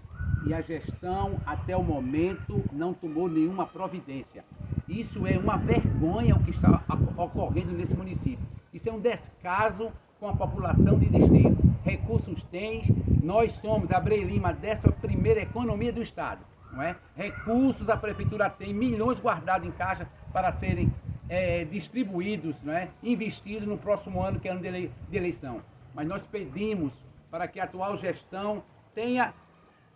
E a gestão, até o momento, não tomou nenhuma providência. Isso é uma vergonha o que está ocorrendo nesse município. Isso é um descaso com a população de Desterro. Recursos tem, nós somos, Abreu Lima, 11ª economia do Estado. Não é? Recursos a Prefeitura tem, milhões guardados em caixa para serem distribuídos, não é? Investidos no próximo ano, que é ano de eleição. Mas nós pedimos para que a atual gestão tenha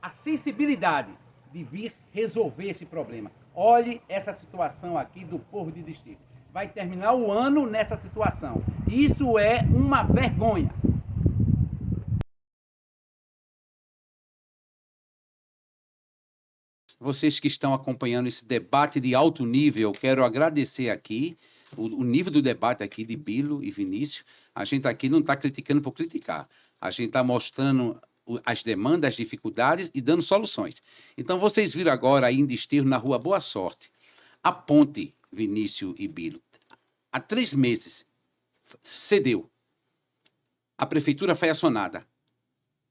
a sensibilidade de vir resolver esse problema. Olhe essa situação aqui do povo de Desterro. Vai terminar o ano nessa situação. Isso é uma vergonha. Vocês que estão acompanhando esse debate de alto nível, quero agradecer aqui o nível do debate aqui de Bilo e Vinícius. A gente aqui não está criticando por criticar. A gente está mostrando as demandas, as dificuldades e dando soluções. Então, vocês viram agora aí em Desterro, na Rua Boa Sorte, a ponte, Vinícius e Bilo, há 3 meses, cedeu. A prefeitura foi acionada.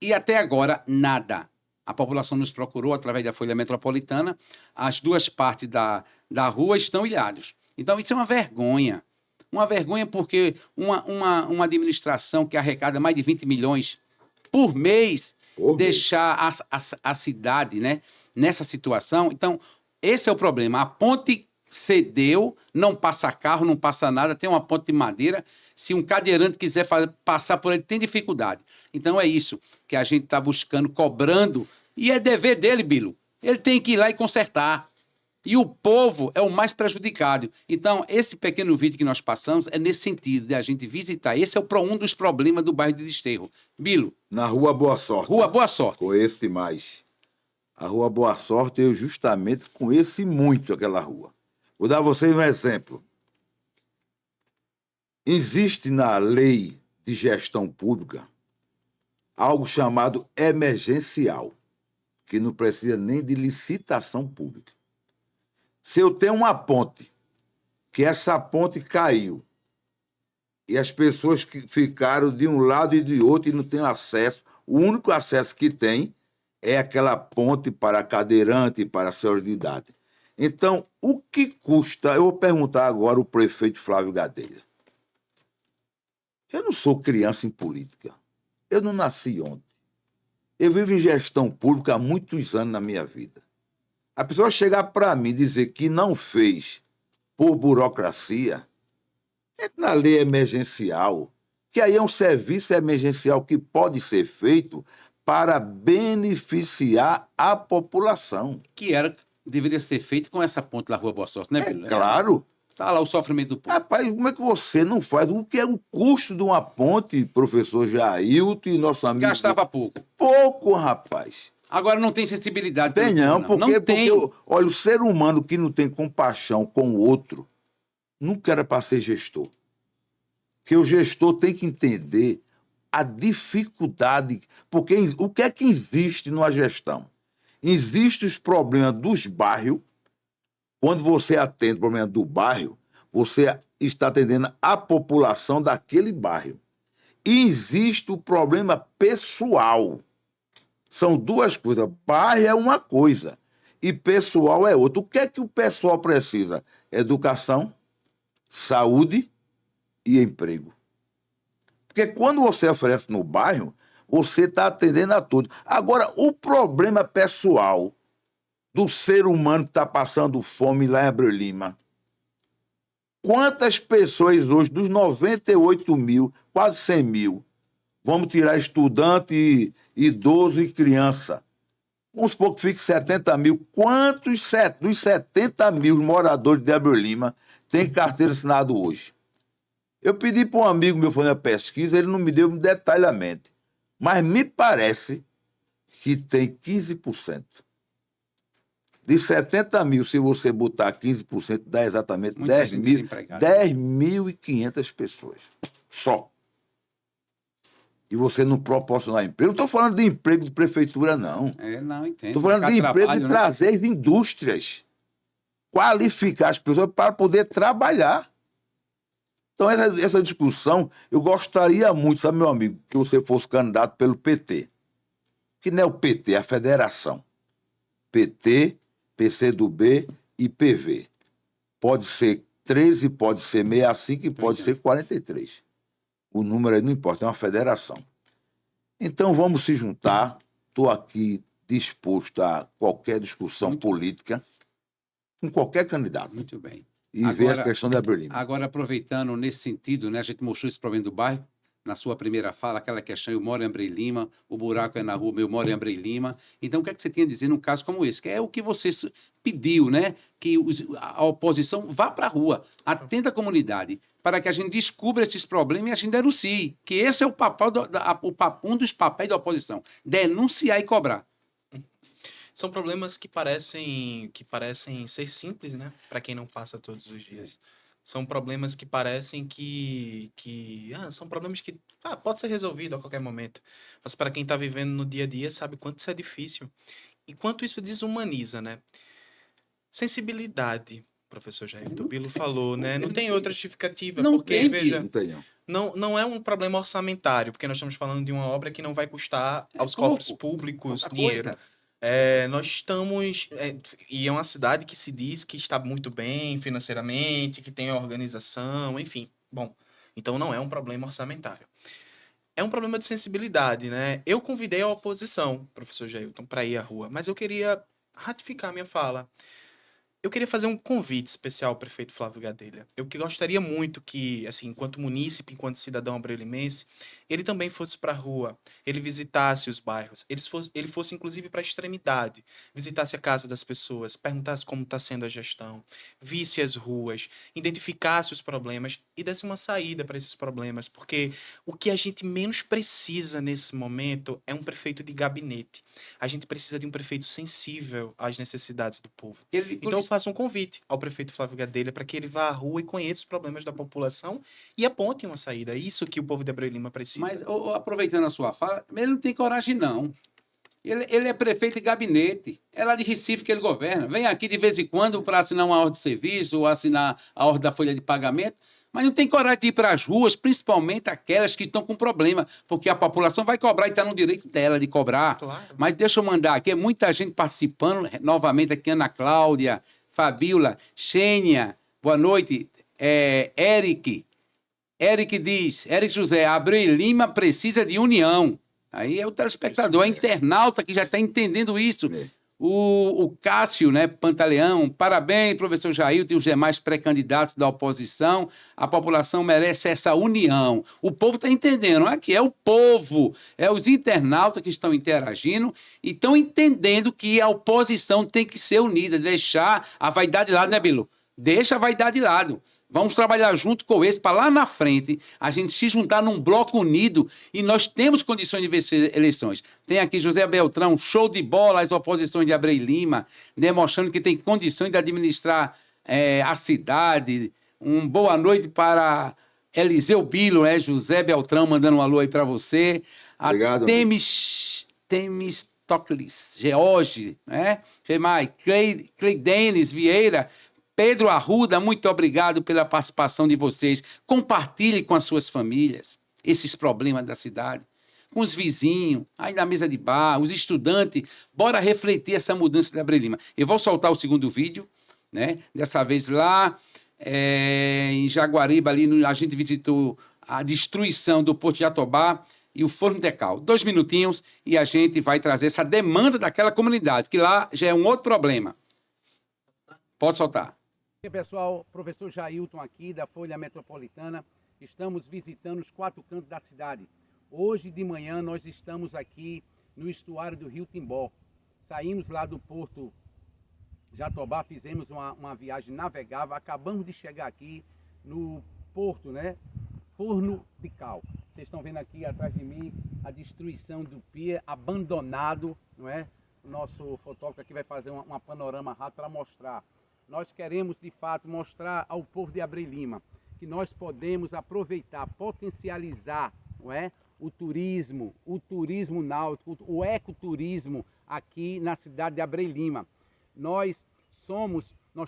E até agora, nada. A população nos procurou através da Folha Metropolitana. As 2 partes da rua estão ilhadas. Então, isso é uma vergonha. Uma vergonha porque uma administração que arrecada mais de 20 milhões por mês, deixar a cidade, né, nessa situação. Então, esse é o problema. A ponte cedeu, não passa carro, não passa nada, tem uma ponte de madeira. Se um cadeirante quiser passar por ele, tem dificuldade. Então, é isso que a gente está buscando, cobrando, e é dever dele, Bilo. Ele tem que ir lá e consertar. E o povo é o mais prejudicado. Então, esse pequeno vídeo que nós passamos é nesse sentido, de a gente visitar. Esse é um dos problemas do bairro de Desterro. Bilo. Na Rua Boa Sorte. Rua Boa Sorte. Conheço demais. A Rua Boa Sorte, eu justamente conheço muito aquela rua. Vou dar a vocês um exemplo. Existe na lei de gestão pública algo chamado emergencial, que não precisa nem de licitação pública. Se eu tenho uma ponte, que essa ponte caiu, e as pessoas que ficaram de um lado e de outro e não têm acesso, o único acesso que tem é aquela ponte para cadeirante e para senhor de idade. Então, o que custa? Eu vou perguntar agora ao prefeito Flávio Gadelha. Eu não sou criança em política. Eu não nasci ontem. Eu vivo em gestão pública há muitos anos na minha vida. A pessoa chegar para mim e dizer que não fez por burocracia, entra na lei emergencial, que aí é um serviço emergencial que pode ser feito para beneficiar a população. Que deveria ser feito com essa ponte da Rua Boa Sorte, né, Bilo? Claro. Está lá o sofrimento do povo. Rapaz, como é que você não faz? O que é o custo de uma ponte, professor Jailton e nosso amigo? Gastava pouco. Pouco, rapaz. Agora não tem sensibilidade. Tem não, porque tem. olha, o ser humano que não tem compaixão com o outro, nunca era para ser gestor. Porque o gestor tem que entender a dificuldade, porque o que é que existe numa gestão? Existem os problemas dos bairros. Quando você atende o problema do bairro, você está atendendo a população daquele bairro. E existe o problema pessoal. São duas coisas. Bairro é uma coisa e pessoal é outra. O que é que o pessoal precisa? Educação, saúde e emprego. Porque quando você oferece no bairro, você está atendendo a tudo. Agora, o problema pessoal do ser humano que está passando fome lá em Abreu Lima. Quantas pessoas hoje, dos 98 mil, quase 100 mil, vamos tirar estudante, idoso e criança. Vamos supor que fique 70 mil. Quantos dos 70 mil moradores de Abreu Lima têm carteira assinada hoje? Eu pedi para um amigo meu fazer uma pesquisa, ele não me deu detalhamento. Mas me parece que tem 15%. De 70 mil, se você botar 15%, dá exatamente 10.500 pessoas. Só. E você não proporcionar emprego. Não estou falando de emprego de prefeitura, não. Não, entendo. Estou falando de emprego de trazer as indústrias. Qualificar as pessoas para poder trabalhar. Então, essa discussão, eu gostaria muito, sabe, meu amigo, que você fosse candidato pelo PT. Que não é o PT, é a federação. PT, PCdoB e PV. Pode ser 13, pode ser 65 e pode ser 43. O número aí não importa, é uma federação. Então vamos se juntar. Estou aqui disposto a qualquer discussão política com qualquer candidato. Muito bem. E ver a questão da Abreu Lima. Agora, aproveitando nesse sentido, né, a gente mostrou esse problema do bairro, na sua primeira fala, aquela questão, eu moro em Abreu Lima, o buraco é na rua, eu moro em Abreu Lima. Então, o que é que você tinha a dizer num caso como esse? Que é o que você pediu, né? Que a oposição vá para a rua, atenda a comunidade, para que a gente descubra esses problemas e a gente denuncie. Que esse é o papel um dos papéis da oposição, denunciar e cobrar. São problemas que parecem ser simples, né? Para quem não passa todos os dias. São problemas que parecem são problemas que pode ser resolvido a qualquer momento. Mas para quem está vivendo no dia a dia sabe quanto isso é difícil e quanto isso desumaniza, né? Sensibilidade, professor Jair Tubilo falou, né? Não tem outra justificativa, porque veja, não é um problema orçamentário, porque nós estamos falando de uma obra que não vai custar aos cofres públicos dinheiro. Nós estamos... e é uma cidade que se diz que está muito bem financeiramente, que tem organização, enfim. Bom, então não é um problema orçamentário. É um problema de sensibilidade, né? Eu convidei a oposição, professor Jailton, para ir à rua, mas eu queria ratificar a minha fala. Eu queria fazer um convite especial ao prefeito Flávio Gadelha. Eu gostaria muito que, assim, enquanto munícipe, enquanto cidadão abreu-limense, ele também fosse para a rua, ele visitasse os bairros, ele fosse inclusive para a extremidade, visitasse a casa das pessoas, perguntasse como está sendo a gestão, visse as ruas, identificasse os problemas e desse uma saída para esses problemas, porque o que a gente menos precisa nesse momento é um prefeito de gabinete. A gente precisa de um prefeito sensível às necessidades do povo. Então eu faço um convite ao prefeito Flávio Gadelha para que ele vá à rua e conheça os problemas da população e aponte uma saída. É isso que o povo de Abreu Lima precisa. Mas, aproveitando a sua fala, ele não tem coragem, não. Ele é prefeito de gabinete. É lá de Recife que ele governa. Vem aqui de vez em quando para assinar uma ordem de serviço ou assinar a ordem da folha de pagamento, mas não tem coragem de ir para as ruas, principalmente aquelas que estão com problema, porque a população vai cobrar e está no direito dela de cobrar. Claro. Mas deixa eu mandar aqui, muita gente participando, novamente aqui, Ana Cláudia, Fabiola, Xênia, boa noite, Eric diz, Eric José, Abreu Lima precisa de união. Aí é o telespectador, é internauta que já está entendendo isso. O Cássio, né, Pantaleão, parabéns, professor Jailton e os demais pré-candidatos da oposição. A população merece essa união. O povo está entendendo, não é que é o povo, é os internautas que estão interagindo e estão entendendo que a oposição tem que ser unida, deixar a vaidade lá, né, Bilu? Deixa a vaidade de lado. Vamos trabalhar junto com esse para lá na frente a gente se juntar num bloco unido e nós temos condições de vencer eleições. Tem aqui José Beltrão, show de bola as oposições de Abreu Lima, demonstrando que tem condições de administrar a cidade. Boa noite para Eliseu Bilo, José Beltrão mandando um alô aí para você. Obrigado. Temistocles, George, né? Cleidenes Vieira, Pedro Arruda, muito obrigado pela participação de vocês. Compartilhe com as suas famílias esses problemas da cidade, com os vizinhos, aí na mesa de bar, os estudantes. Bora refletir essa mudança de Abreu Lima. Eu vou soltar o segundo vídeo, né? Dessa vez lá em Jaguaribe, ali a gente visitou a destruição do Porto de Jatobá e o Forno Tecal. 2 minutinhos e a gente vai trazer essa demanda daquela comunidade, que lá já é um outro problema. Pode soltar. E pessoal, professor Jailton aqui da Folha Metropolitana, estamos visitando os 4 cantos da cidade. Hoje de manhã nós estamos aqui no estuário do Rio Timbó. Saímos lá do Porto Jatobá, fizemos uma viagem navegável, acabamos de chegar aqui no porto, né? Forno de Cal. Vocês estão vendo aqui atrás de mim a destruição do pier abandonado, não é? O nosso fotógrafo aqui vai fazer uma panorama rápida para mostrar. Nós queremos, de fato, mostrar ao povo de Abreu Lima que nós podemos aproveitar, potencializar, não é? O turismo náutico, o ecoturismo aqui na cidade de Abreu Lima. Nós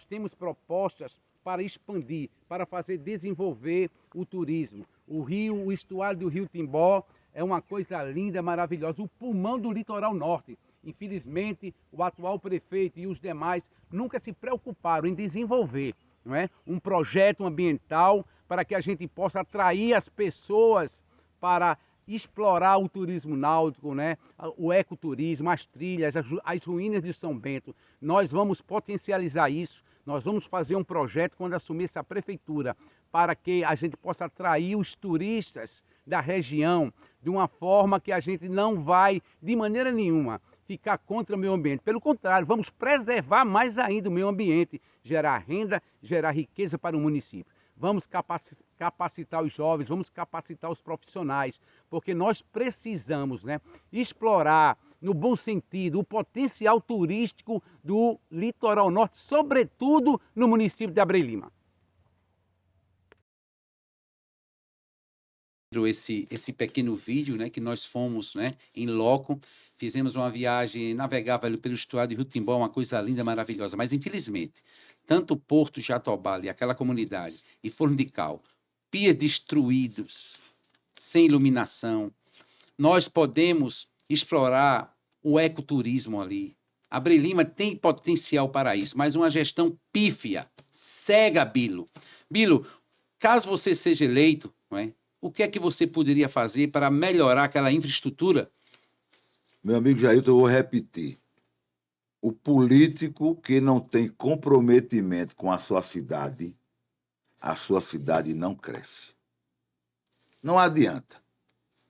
temos propostas para expandir, para fazer desenvolver o turismo. O estuário do Rio Timbó é uma coisa linda, maravilhosa, o pulmão do litoral norte. Infelizmente, o atual prefeito e os demais nunca se preocuparam em desenvolver, não é? Um projeto ambiental para que a gente possa atrair as pessoas para explorar o turismo náutico, né? O ecoturismo, as trilhas, as ruínas de São Bento. Nós vamos potencializar isso, nós vamos fazer um projeto quando assumir essa prefeitura, para que a gente possa atrair os turistas da região de uma forma que a gente não vai, de maneira nenhuma, ficar contra o meio ambiente. Pelo contrário, vamos preservar mais ainda o meio ambiente, gerar renda, gerar riqueza para o município. Vamos capacitar os jovens, vamos capacitar os profissionais, porque nós precisamos, né, explorar, no bom sentido, o potencial turístico do litoral norte, sobretudo no município de Abreu Lima. Esse pequeno vídeo, né, que nós fomos, né, em loco, fizemos uma viagem navegável pelo estuário de Rio Timbó, uma coisa linda, maravilhosa, mas infelizmente, tanto o Porto Jatobá e aquela comunidade, e Forno de Cal, pias destruídos, sem iluminação, nós podemos explorar o ecoturismo ali. Abreu Lima tem potencial para isso, mas uma gestão pífia, cega, Bilo. Bilo, caso você seja eleito, não é? O que é que você poderia fazer para melhorar aquela infraestrutura? Meu amigo Jailton, eu vou repetir. O político que não tem comprometimento com a sua cidade não cresce. Não adianta.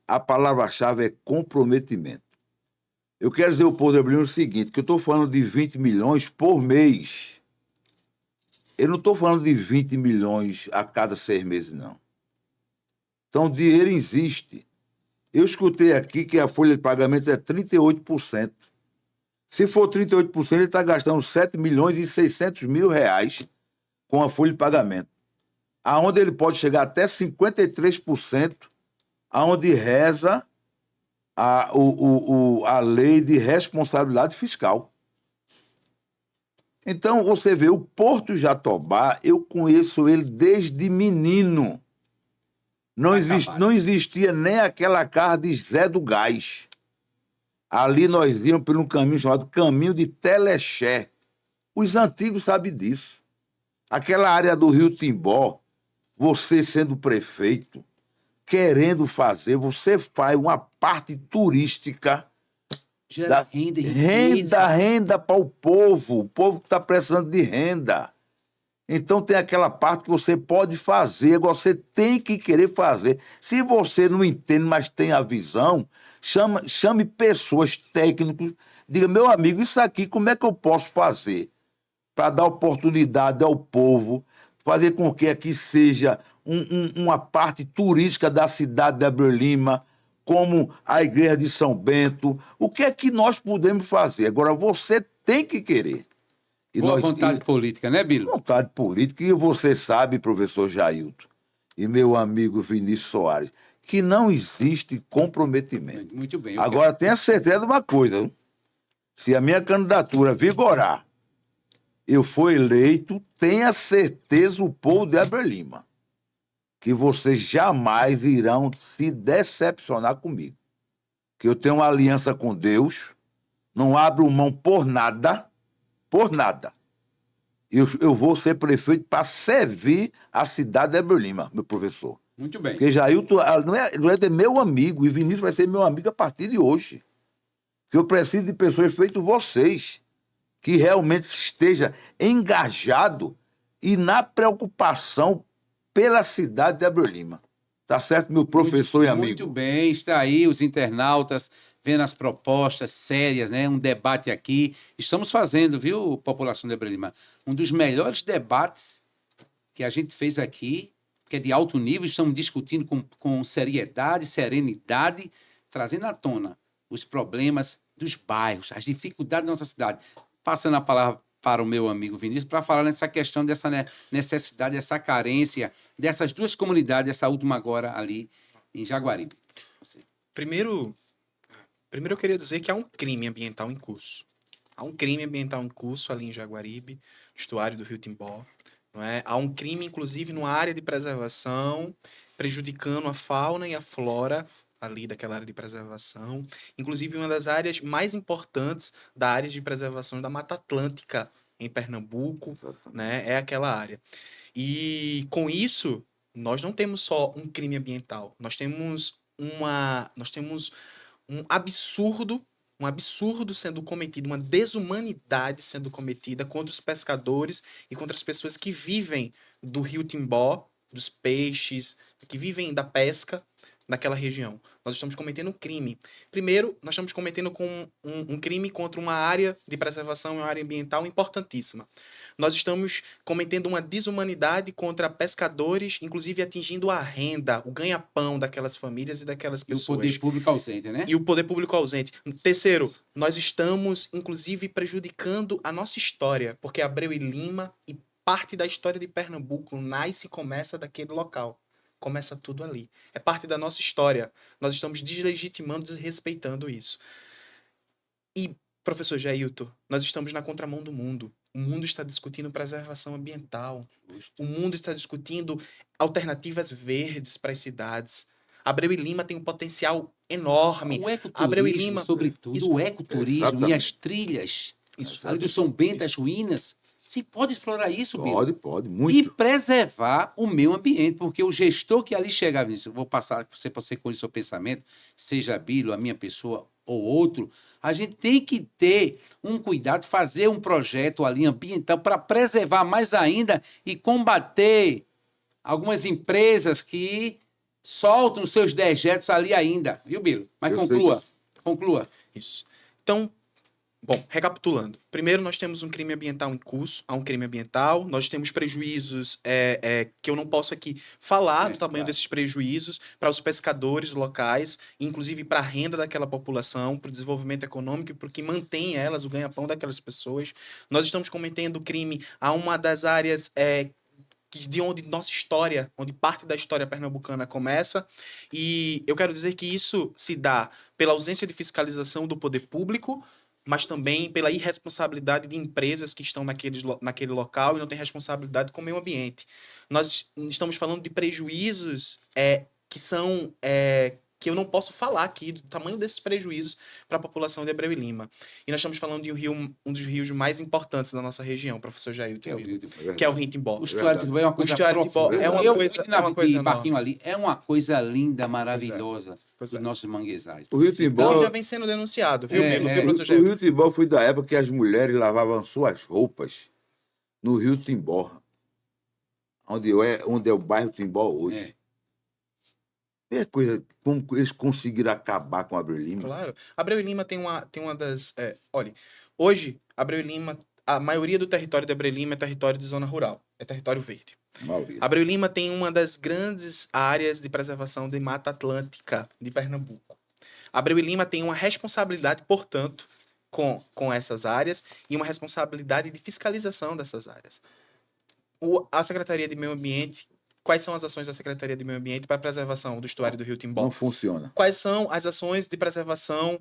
A palavra-chave é comprometimento. Eu quero dizer ao povo de Abreu Lima o seguinte, que eu estou falando de 20 milhões por mês. Eu não estou falando de 20 milhões a cada 6 meses, não. Então, o dinheiro existe. Eu escutei aqui que a folha de pagamento é 38%. Se for 38%, ele está gastando 7 milhões e 600 mil reais com a folha de pagamento. Aonde ele pode chegar até 53%, aonde reza a lei de responsabilidade fiscal. Então, você vê, o Porto Jatobá, eu conheço ele desde menino. Não existia nem aquela casa de Zé do Gás. Ali nós íamos por um caminho chamado Caminho de Telexé. Os antigos sabem disso. Aquela área do Rio Timbó, você sendo prefeito, querendo fazer, você faz uma parte turística. Gera renda e riqueza. Renda para o povo que está precisando de renda. Então tem aquela parte que você pode fazer, agora você tem que querer fazer. Se você não entende, mas tem a visão, chame pessoas técnicas, diga, meu amigo, isso aqui como é que eu posso fazer? para dar oportunidade ao povo, fazer com que aqui seja uma parte turística da cidade de Abreu Lima, como a Igreja de São Bento. O que é que nós podemos fazer? Agora, você tem que querer. Boa vontade política, né, Bilo? Vontade política, e você sabe, professor Jailton, e meu amigo Vinícius Soares, que não existe comprometimento. Muito bem. Agora, tenha certeza de uma coisa, viu? Se a minha candidatura vigorar, eu for eleito, tenha certeza o povo de Abreu Lima, que vocês jamais irão se decepcionar comigo. Que eu tenho uma aliança com Deus, não abro mão por nada, por nada. Eu vou ser prefeito para servir a cidade de Abreu Lima, meu professor. Muito bem. Porque Jailton não é meu amigo, e Vinícius vai ser meu amigo a partir de hoje. Que eu preciso de pessoas feitas vocês, que realmente esteja engajado e na preocupação pela cidade de Abreu Lima. Tá certo, meu professor e amigo? Muito bem, está aí os internautas vendo as propostas sérias, né? Um debate aqui. Estamos fazendo, viu, população de Abreu Lima, um dos melhores debates que a gente fez aqui, que é de alto nível. Estamos discutindo com seriedade, serenidade, trazendo à tona os problemas dos bairros, as dificuldades da nossa cidade. Passando a palavra para o meu amigo Vinícius para falar nessa questão dessa necessidade, dessa carência dessas duas comunidades, essa última agora ali em Jaguaribe. Primeiro eu queria dizer que há um crime ambiental em curso. Há um crime ambiental em curso ali em Jaguaribe, no estuário do Rio Timbó. Não é? Há um crime, inclusive, numa área de preservação, prejudicando a fauna e a flora ali daquela área de preservação. Inclusive, uma das áreas mais importantes da área de preservação da Mata Atlântica em Pernambuco, né? É aquela área. E com isso, nós não temos só um crime ambiental, nós temos um absurdo sendo cometido, uma desumanidade sendo cometida contra os pescadores e contra as pessoas que vivem do Rio Timbó, dos peixes, que vivem da pesca naquela região. Nós estamos cometendo um crime. Primeiro, nós estamos cometendo um crime contra uma área de preservação, uma área ambiental importantíssima. Nós estamos cometendo uma desumanidade contra pescadores, inclusive atingindo a renda, o ganha-pão daquelas famílias e daquelas pessoas. E o poder público ausente, né? E o poder público ausente. Terceiro, nós estamos, inclusive, prejudicando a nossa história, porque Abreu e Lima e parte da história de Pernambuco nasce e começa daquele local. Começa tudo ali. É parte da nossa história. Nós estamos deslegitimando e desrespeitando isso. E, professor Jailton, nós estamos na contramão do mundo. O mundo está discutindo preservação ambiental. O mundo está discutindo alternativas verdes para as cidades. Abreu e Lima tem um potencial enorme. O ecoturismo, Abreu e Lima, sobretudo, isso, o ecoturismo exatamente. e as trilhas isso, ali do São Bento, as ruínas. Se pode explorar isso, Bilo. Pode, muito. E preservar o meio ambiente, porque o gestor que ali chega, Vinícius, vou passar você para você com o seu pensamento, seja Bilo, a minha pessoa ou outro, a gente tem que ter um cuidado, fazer um projeto ali ambiental para preservar mais ainda e combater algumas empresas que soltam os seus dejetos ali ainda, viu, Bilo? Mas conclua. Isso. Então, bom, recapitulando. Primeiro, nós temos um crime ambiental em curso, há um crime ambiental, nós temos prejuízos que eu não posso aqui falar do tamanho desses prejuízos para os pescadores locais, inclusive para a renda daquela população, para o desenvolvimento econômico e para o que mantém elas, o ganha-pão daquelas pessoas. Nós estamos cometendo crime a uma das áreas de onde nossa história, onde parte da história pernambucana começa, e eu quero dizer que isso se dá pela ausência de fiscalização do poder público, mas também pela irresponsabilidade de empresas que estão naquele local e não têm responsabilidade com o meio ambiente. Nós estamos falando de prejuízos que eu não posso falar aqui do tamanho desses prejuízos para a população de Abreu e Lima. E nós estamos falando de um dos rios mais importantes da nossa região, professor Jailton, que é o Rio Timbó. O estuário de Timbó é uma coisa profunda. É uma coisa barquinho ali, é uma coisa linda, maravilhosa dos nossos manguezais. O Rio Timbó já vem sendo denunciado, viu, professor Jailton? O Rio Timbó foi da época que as mulheres lavavam suas roupas no Rio Timbó, onde é o bairro Timbó hoje. É coisa, como eles conseguiram acabar com Abreu e Lima? Claro. Abreu e Lima tem uma das... olha, hoje, Abreu e Lima, a maioria do território de Abreu Lima é território de zona rural, é território verde. Maioria. Abreu Lima tem uma das grandes áreas de preservação de Mata Atlântica de Pernambuco. Abreu Lima tem uma responsabilidade, portanto, com essas áreas e uma responsabilidade de fiscalização dessas áreas. A Secretaria de Meio Ambiente, quais são as ações da Secretaria de Meio Ambiente para a preservação do estuário do Rio Timbó? Não funciona. Quais são as ações de preservação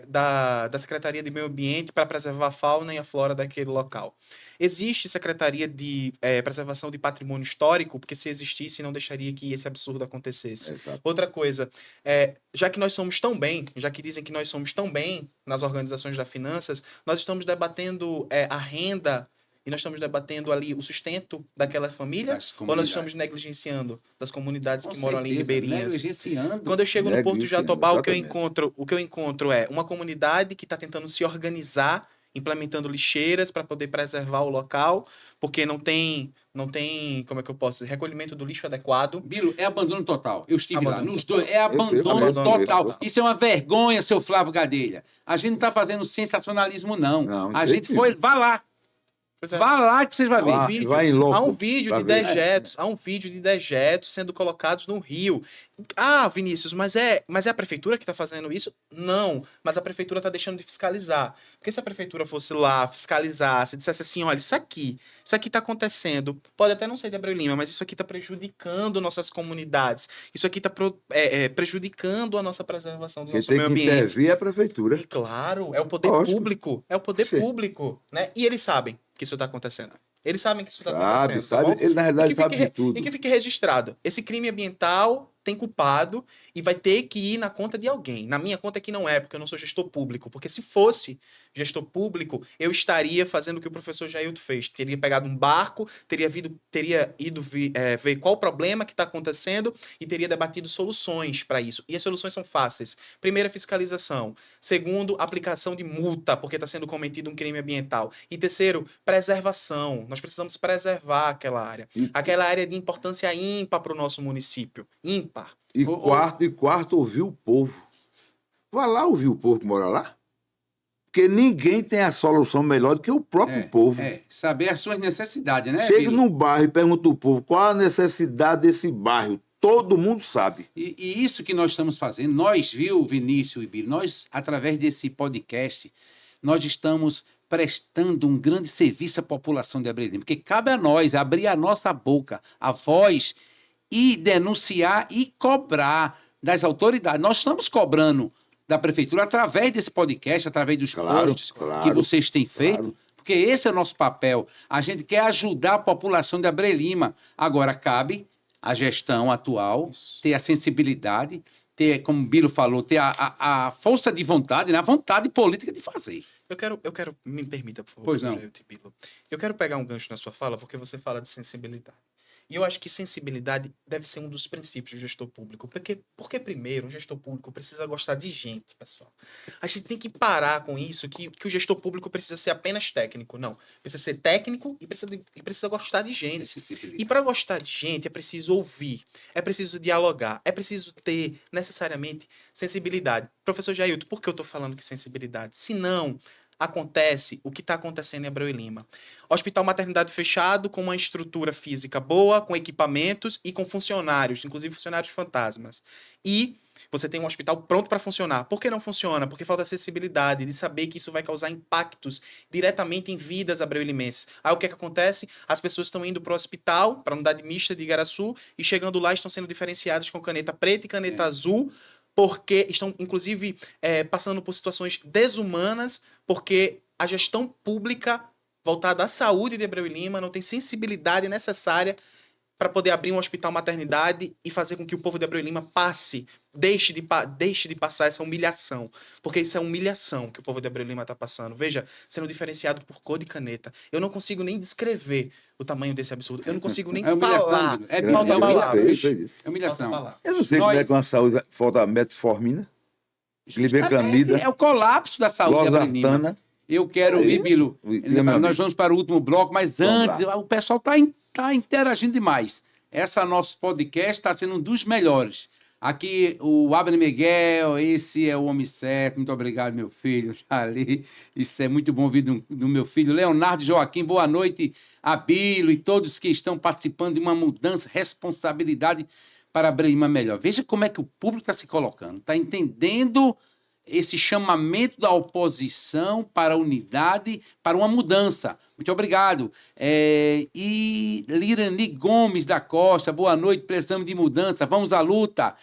da Secretaria de Meio Ambiente para preservar a fauna e a flora daquele local? Existe Secretaria de Preservação de Patrimônio Histórico, porque se existisse, não deixaria que esse absurdo acontecesse. Exato. Outra coisa, já que nós somos tão bem, já que dizem que nós somos tão bem nas organizações das finanças, nós estamos debatendo a renda e nós estamos debatendo ali o sustento daquela família, ou nós estamos negligenciando das comunidades que moram ali em ribeirinhas? Quando eu chego no Porto de Jatobá, o que eu encontro é uma comunidade que está tentando se organizar, implementando lixeiras para poder preservar o local, porque não tem, como é que eu posso dizer, recolhimento do lixo adequado. Biro, é abandono total. Eu estive lá, nos dois, é abandono total. Isso é uma vergonha, seu Flávio Gadelha. A gente não está fazendo sensacionalismo, não. A gente foi, vá lá. Vá lá que vocês vão ver. Há um vídeo de dejetos sendo colocados no rio. Ah, Vinícius, mas é a prefeitura que está fazendo isso? Não, mas a prefeitura está deixando de fiscalizar. Porque se a prefeitura fosse lá, fiscalizasse, dissesse assim, olha, isso aqui está acontecendo, pode até não ser de Abreu Lima, mas isso aqui está prejudicando nossas comunidades, isso aqui está prejudicando a nossa preservação do nosso meio ambiente. Quem tem que intervir é a prefeitura. E claro, é o poder público, público, né? E eles sabem que isso está acontecendo. Eles sabem que isso está acontecendo. Sabe, ele na verdade sabe de tudo. E que fique registrado. Esse crime ambiental tem culpado e vai ter que ir na conta de alguém. Na minha conta aqui não é, porque eu não sou gestor público. Porque se fosse gestor público, eu estaria fazendo o que o professor Jailton fez. Teria pegado um barco, teria ido ver qual o problema que está acontecendo e teria debatido soluções para isso. E as soluções são fáceis. Primeiro, fiscalização. Segundo, aplicação de multa, porque está sendo cometido um crime ambiental. E terceiro, preservação. Nós precisamos preservar aquela área. Aquela área de importância ímpar para o nosso município. Ímpar. E quarto, ouvir o povo. Vá lá ouvir o povo que mora lá. Porque ninguém tem a solução melhor do que o próprio povo. Saber as suas necessidades, né? Chega num bairro e pergunta ao povo qual a necessidade desse bairro. Todo mundo sabe. E isso que nós estamos fazendo, nós, viu, Vinícius e Biro, nós, através desse podcast, nós estamos prestando um grande serviço à população de Abreu Lima, porque cabe a nós abrir a nossa boca, a voz, e denunciar e cobrar das autoridades. Nós estamos cobrando da prefeitura através desse podcast, através dos posts que vocês têm feito, porque esse é o nosso papel. A gente quer ajudar a população de Abreu Lima. Agora, cabe à gestão atual ter a sensibilidade, ter, como o Biro falou, ter a força de vontade, né? A vontade política de fazer. Eu quero, me permita, por favor. Pois não. Eu quero pegar um gancho na sua fala, porque você fala de sensibilidade. E eu acho que sensibilidade deve ser um dos princípios do gestor público. Porque primeiro, o gestor público precisa gostar de gente, pessoal. A gente tem que parar com isso, que o gestor público precisa ser apenas técnico. Não. Precisa ser técnico e precisa gostar de gente. E para gostar de gente, é preciso ouvir, é preciso dialogar, é preciso ter, necessariamente, sensibilidade. Professor Jailton, por que eu estou falando que sensibilidade? Se não acontece o que está acontecendo em Abreu Lima. Hospital maternidade fechado, com uma estrutura física boa, com equipamentos e com funcionários, inclusive funcionários fantasmas. E você tem um hospital pronto para funcionar. Por que não funciona? Porque falta acessibilidade, de saber que isso vai causar impactos diretamente em vidas abreu-limenses. Aí o que acontece? As pessoas estão indo para o hospital, para a unidade mista de Igaraçu, e chegando lá estão sendo diferenciadas com caneta preta e caneta azul, porque estão, inclusive, passando por situações desumanas, porque a gestão pública voltada à saúde de Abreu Lima não tem sensibilidade necessária para poder abrir um hospital maternidade e fazer com que o povo de Abreu Lima deixe de passar essa humilhação. Porque isso é humilhação que o povo de Abreu Lima está passando. Veja, sendo diferenciado por cor de caneta. Eu não consigo nem descrever o tamanho desse absurdo. Eu não consigo nem falar. Falta palavras. É humilhação. Eu não sei como é que uma saúde falta metformina, glibenclamida. É o colapso da saúde de Abreu Lima. Eu quero ouvir, Bilo. Nós vamos para o último bloco, mas antes, o pessoal está interagindo demais. Esse nosso podcast está sendo um dos melhores. Aqui, o Abner Miguel, esse é o homem certo. Muito obrigado, meu filho. Tá ali. Isso é muito bom ouvir do meu filho. Leonardo Joaquim, boa noite. Abilo e todos que estão participando de uma mudança, responsabilidade para abrir uma melhor. Veja como é que o público está se colocando. Está entendendo esse chamamento da oposição para a unidade, para uma mudança. Muito obrigado. E Lirani Gomes da Costa, boa noite, precisamos de mudança, vamos à luta.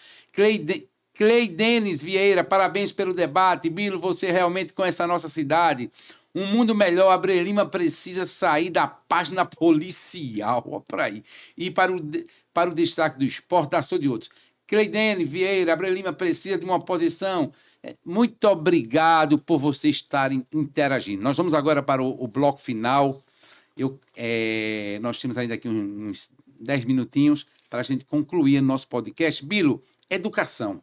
Cleidenes Vieira, parabéns pelo debate. Bilo, você realmente conhece a nossa cidade. Um mundo melhor, Abreu Lima precisa sair da página policial. Olha para aí. E para o destaque do esporte, da saúde de outros. Cleidene Vieira, Abreu Lima precisa de uma oposição. Muito obrigado por vocês estarem interagindo. Nós vamos agora para o bloco final. Nós temos ainda aqui uns 10 minutinhos para a gente concluir o nosso podcast. Bilo, educação.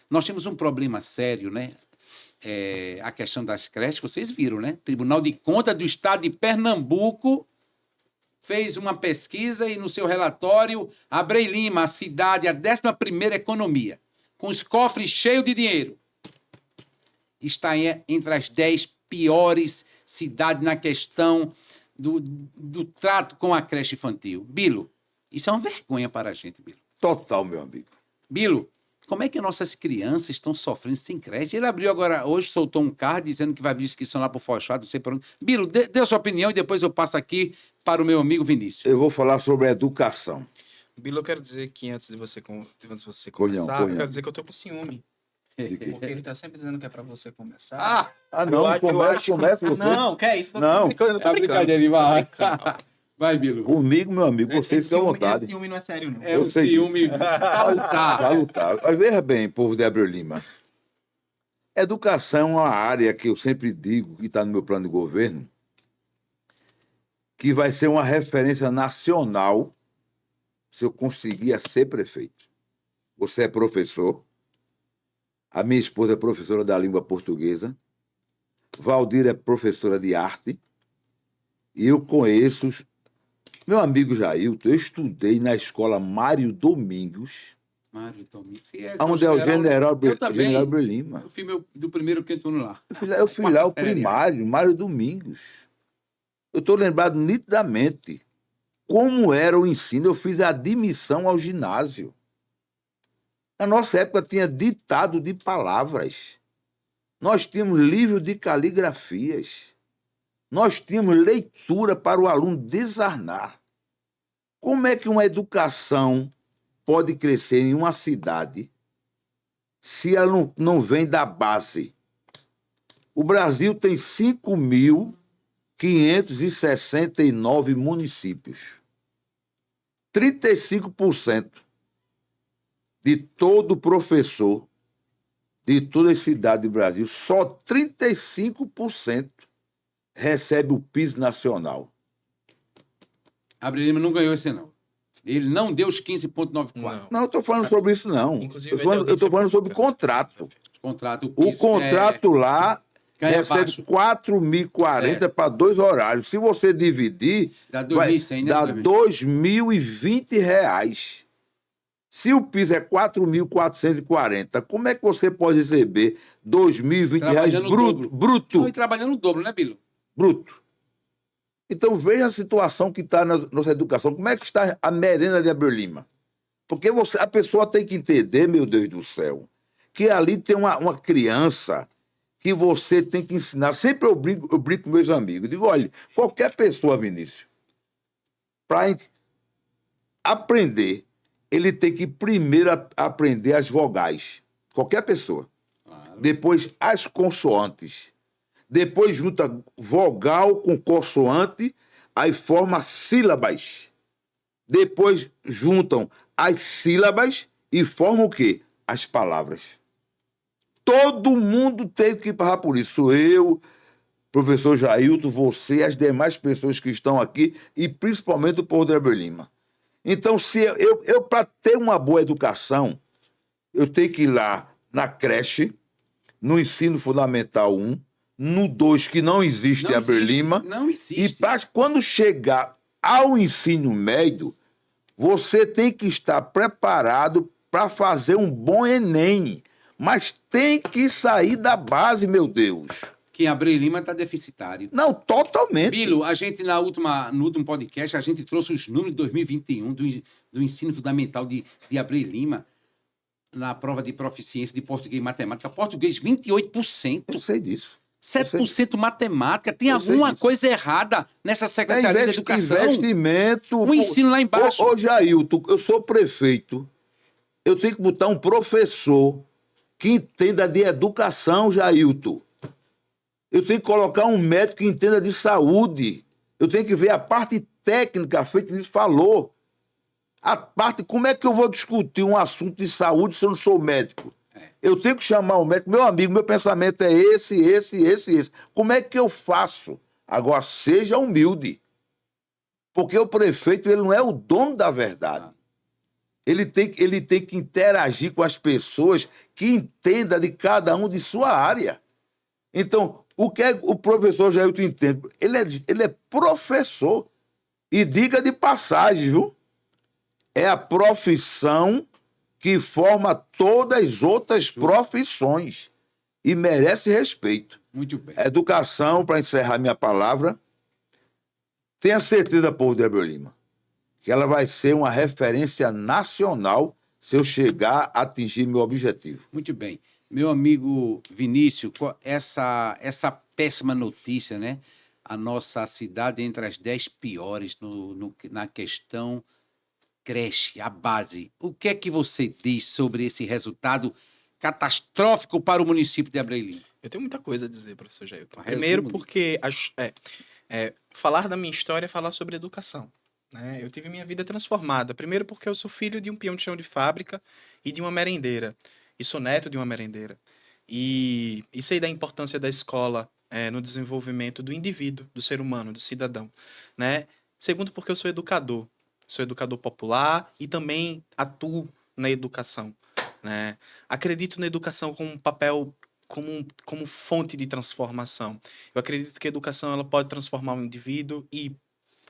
Nós temos um problema sério, né? A questão das creches, vocês viram, né? Tribunal de Contas do Estado de Pernambuco fez uma pesquisa e no seu relatório, Abreu Lima, a cidade, a 11ª economia, com os cofres cheios de dinheiro, está entre as 10 piores cidades na questão do trato com a creche infantil. Bilo, isso é uma vergonha para a gente, Bilo. Total, meu amigo. Bilo, como é que nossas crianças estão sofrendo sem creche? Ele abriu agora, hoje soltou um card dizendo que vai abrir inscrição lá para o Fochado, não sei por onde. Bilo, dê a sua opinião e depois eu passo aqui para o meu amigo Vinícius. Eu vou falar sobre a educação. Bilo, eu quero dizer que antes de você começar, eu quero dizer que eu tô com ciúme. Porque ele tá sempre dizendo que é pra você começar. Não, começa você. Não, que é isso? Não, eu tô brincando. Vai, Bilo. Comigo, meu amigo, você fica à vontade. Esse ciúme não é sério, não. É o ciúme salutar. Mas veja bem, povo de Abreu Lima. Educação é uma área que eu sempre digo, que está no meu plano de governo, que vai ser uma referência nacional se eu conseguir ser prefeito. Você é professor, a minha esposa é professora da língua portuguesa, Valdir é professora de arte, e eu conheço meu amigo Jailton. Eu estudei na escola Mário Domingos, onde é o General Abreu Lima. Eu fui do primeiro quinto ano lá. Eu fui lá, o primário, Mário Domingos. Eu estou lembrado nitidamente como era o ensino. Eu fiz a admissão ao ginásio. Na nossa época tinha ditado de palavras. Nós tínhamos livro de caligrafias. Nós tínhamos leitura para o aluno desarnar. Como é que uma educação pode crescer em uma cidade se ela não vem da base? O Brasil tem 5.569 municípios. 35% de todo professor de toda a cidade do Brasil, só 35% recebe o piso nacional. Abreu Lima não ganhou esse, não. Ele não deu os 15,94. Não, eu estou falando sobre isso, não. Inclusive, eu estou falando sobre contrato. O contrato lá recebe 4.040 para 2 horários. Se você dividir, dá 2.100, dá R$2.020. Se o piso é 4.440, como é que você pode receber R$2.020 bruto? Não, e trabalhando o dobro, né, Bilo? Bruto. Então veja a situação que está na nossa educação. Como é que está a merenda de Abreu Lima? Porque a pessoa tem que entender, meu Deus do céu, que ali tem uma criança que você tem que ensinar. Sempre eu brinco com meus amigos. Digo, olha, qualquer pessoa, Vinícius, para aprender, ele tem que primeiro aprender as vogais. Qualquer pessoa. Claro. Depois as consoantes. Depois junta vogal com consoante, aí forma sílabas. Depois juntam as sílabas e formam o quê? As palavras. Todo mundo tem que passar por isso. Eu, professor Jailton, você, as demais pessoas que estão aqui e principalmente o povo de Abreu Lima. Então, se eu para ter uma boa educação, eu tenho que ir lá na creche, no ensino fundamental 1, no 2, que não existe em Abreu Lima. Não existe. E quando chegar ao ensino médio, você tem que estar preparado para fazer um bom Enem. Mas tem que sair da base, meu Deus. Que Abreu Lima está deficitário. Não, totalmente. Bilo, a gente no último podcast, a gente trouxe os números de 2021 do ensino fundamental de Abreu Lima na prova de proficiência de português e matemática. Português, 28%. Eu sei disso. 7% matemática. Tem alguma coisa errada nessa Secretaria de Educação? Investimento. O ensino lá embaixo. Ô, Jailton, eu sou prefeito. Eu tenho que botar um professor que entenda de educação, Jailton. Eu tenho que colocar um médico que entenda de saúde. Eu tenho que ver a parte técnica, feito nisso falou. A parte, como é que eu vou discutir um assunto de saúde se eu não sou médico? Eu tenho que chamar o médico. Meu amigo, meu pensamento é esse. Como é que eu faço? Agora, seja humilde. Porque o prefeito, ele não é o dono da verdade. Ele tem que interagir com as pessoas que entendam de cada um de sua área. Então, o que é o professor Jailton entende? Ele é professor. E diga de passagem, viu? É a profissão que forma todas as outras profissões. E merece respeito. Muito bem. A educação, para encerrar minha palavra, tenha certeza, povo de Abreu Lima, que ela vai ser uma referência nacional se eu chegar a atingir meu objetivo. Muito bem. Meu amigo Vinícius, essa péssima notícia, né? A nossa cidade entre as 10 piores na questão creche, a base. O que é que você diz sobre esse resultado catastrófico para o município de Abreu Lima? Eu tenho muita coisa a dizer, professor Jailton. Primeiro porque falar da minha história é falar sobre educação. Né? Eu tive minha vida transformada. Primeiro porque eu sou filho de um peão de chão de fábrica e de uma merendeira. E sou neto de uma merendeira. E sei da importância da escola no desenvolvimento do indivíduo, do ser humano, do cidadão. Né? Segundo, porque eu sou educador. Sou educador popular e também atuo na educação. Né? Acredito na educação como um papel, como fonte de transformação. Eu acredito que a educação ela pode transformar um indivíduo e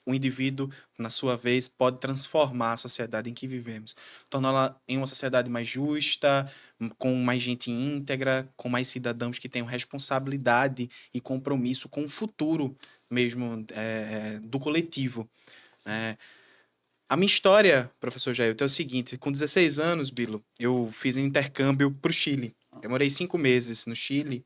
o indivíduo, na sua vez, pode transformar a sociedade em que vivemos, torná-la em uma sociedade mais justa, com mais gente íntegra, com mais cidadãos que tenham responsabilidade e compromisso com o futuro mesmo do coletivo. A minha história, professor Jailton, é o seguinte: com 16 anos, Bilo, eu fiz um intercâmbio para o Chile. Eu morei 5 meses no Chile,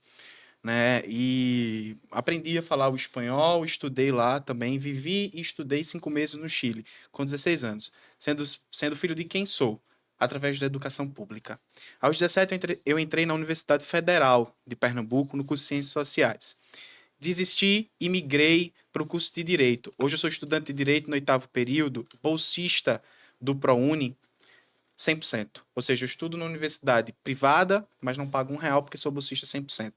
né? E aprendi a falar o espanhol, estudei lá também, vivi e estudei 5 meses no Chile, com 16 anos, sendo filho de quem sou, através da educação pública. Aos 17, eu entrei na Universidade Federal de Pernambuco, no curso de Ciências Sociais. Desisti e migrei para o curso de Direito. Hoje eu sou estudante de Direito no 8º período, bolsista do ProUni, 100%. Ou seja, eu estudo na universidade privada, mas não pago R$1 porque sou bolsista 100%.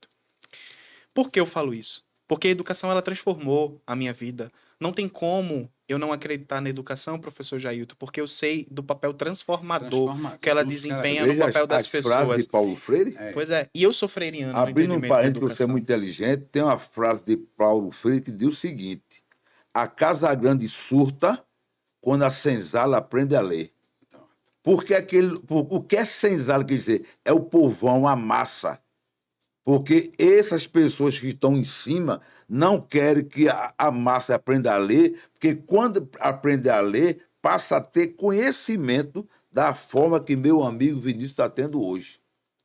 Por que eu falo isso? Porque a educação ela transformou a minha vida. Não tem como eu não acreditar na educação, professor Jailton, porque eu sei do papel transformador que ela desempenha no papel das pessoas. Frase de Paulo Freire? Pois é, e eu sou freiriano. Abrindo um parênteses, você é muito inteligente, tem uma frase de Paulo Freire que diz o seguinte: a casa grande surta quando a senzala aprende a ler. Porque o que é senzala quer dizer? É o povão, a massa. Porque essas pessoas que estão em cima não querem que a massa aprenda a ler, porque quando aprende a ler, passa a ter conhecimento da forma que meu amigo Vinícius está tendo hoje.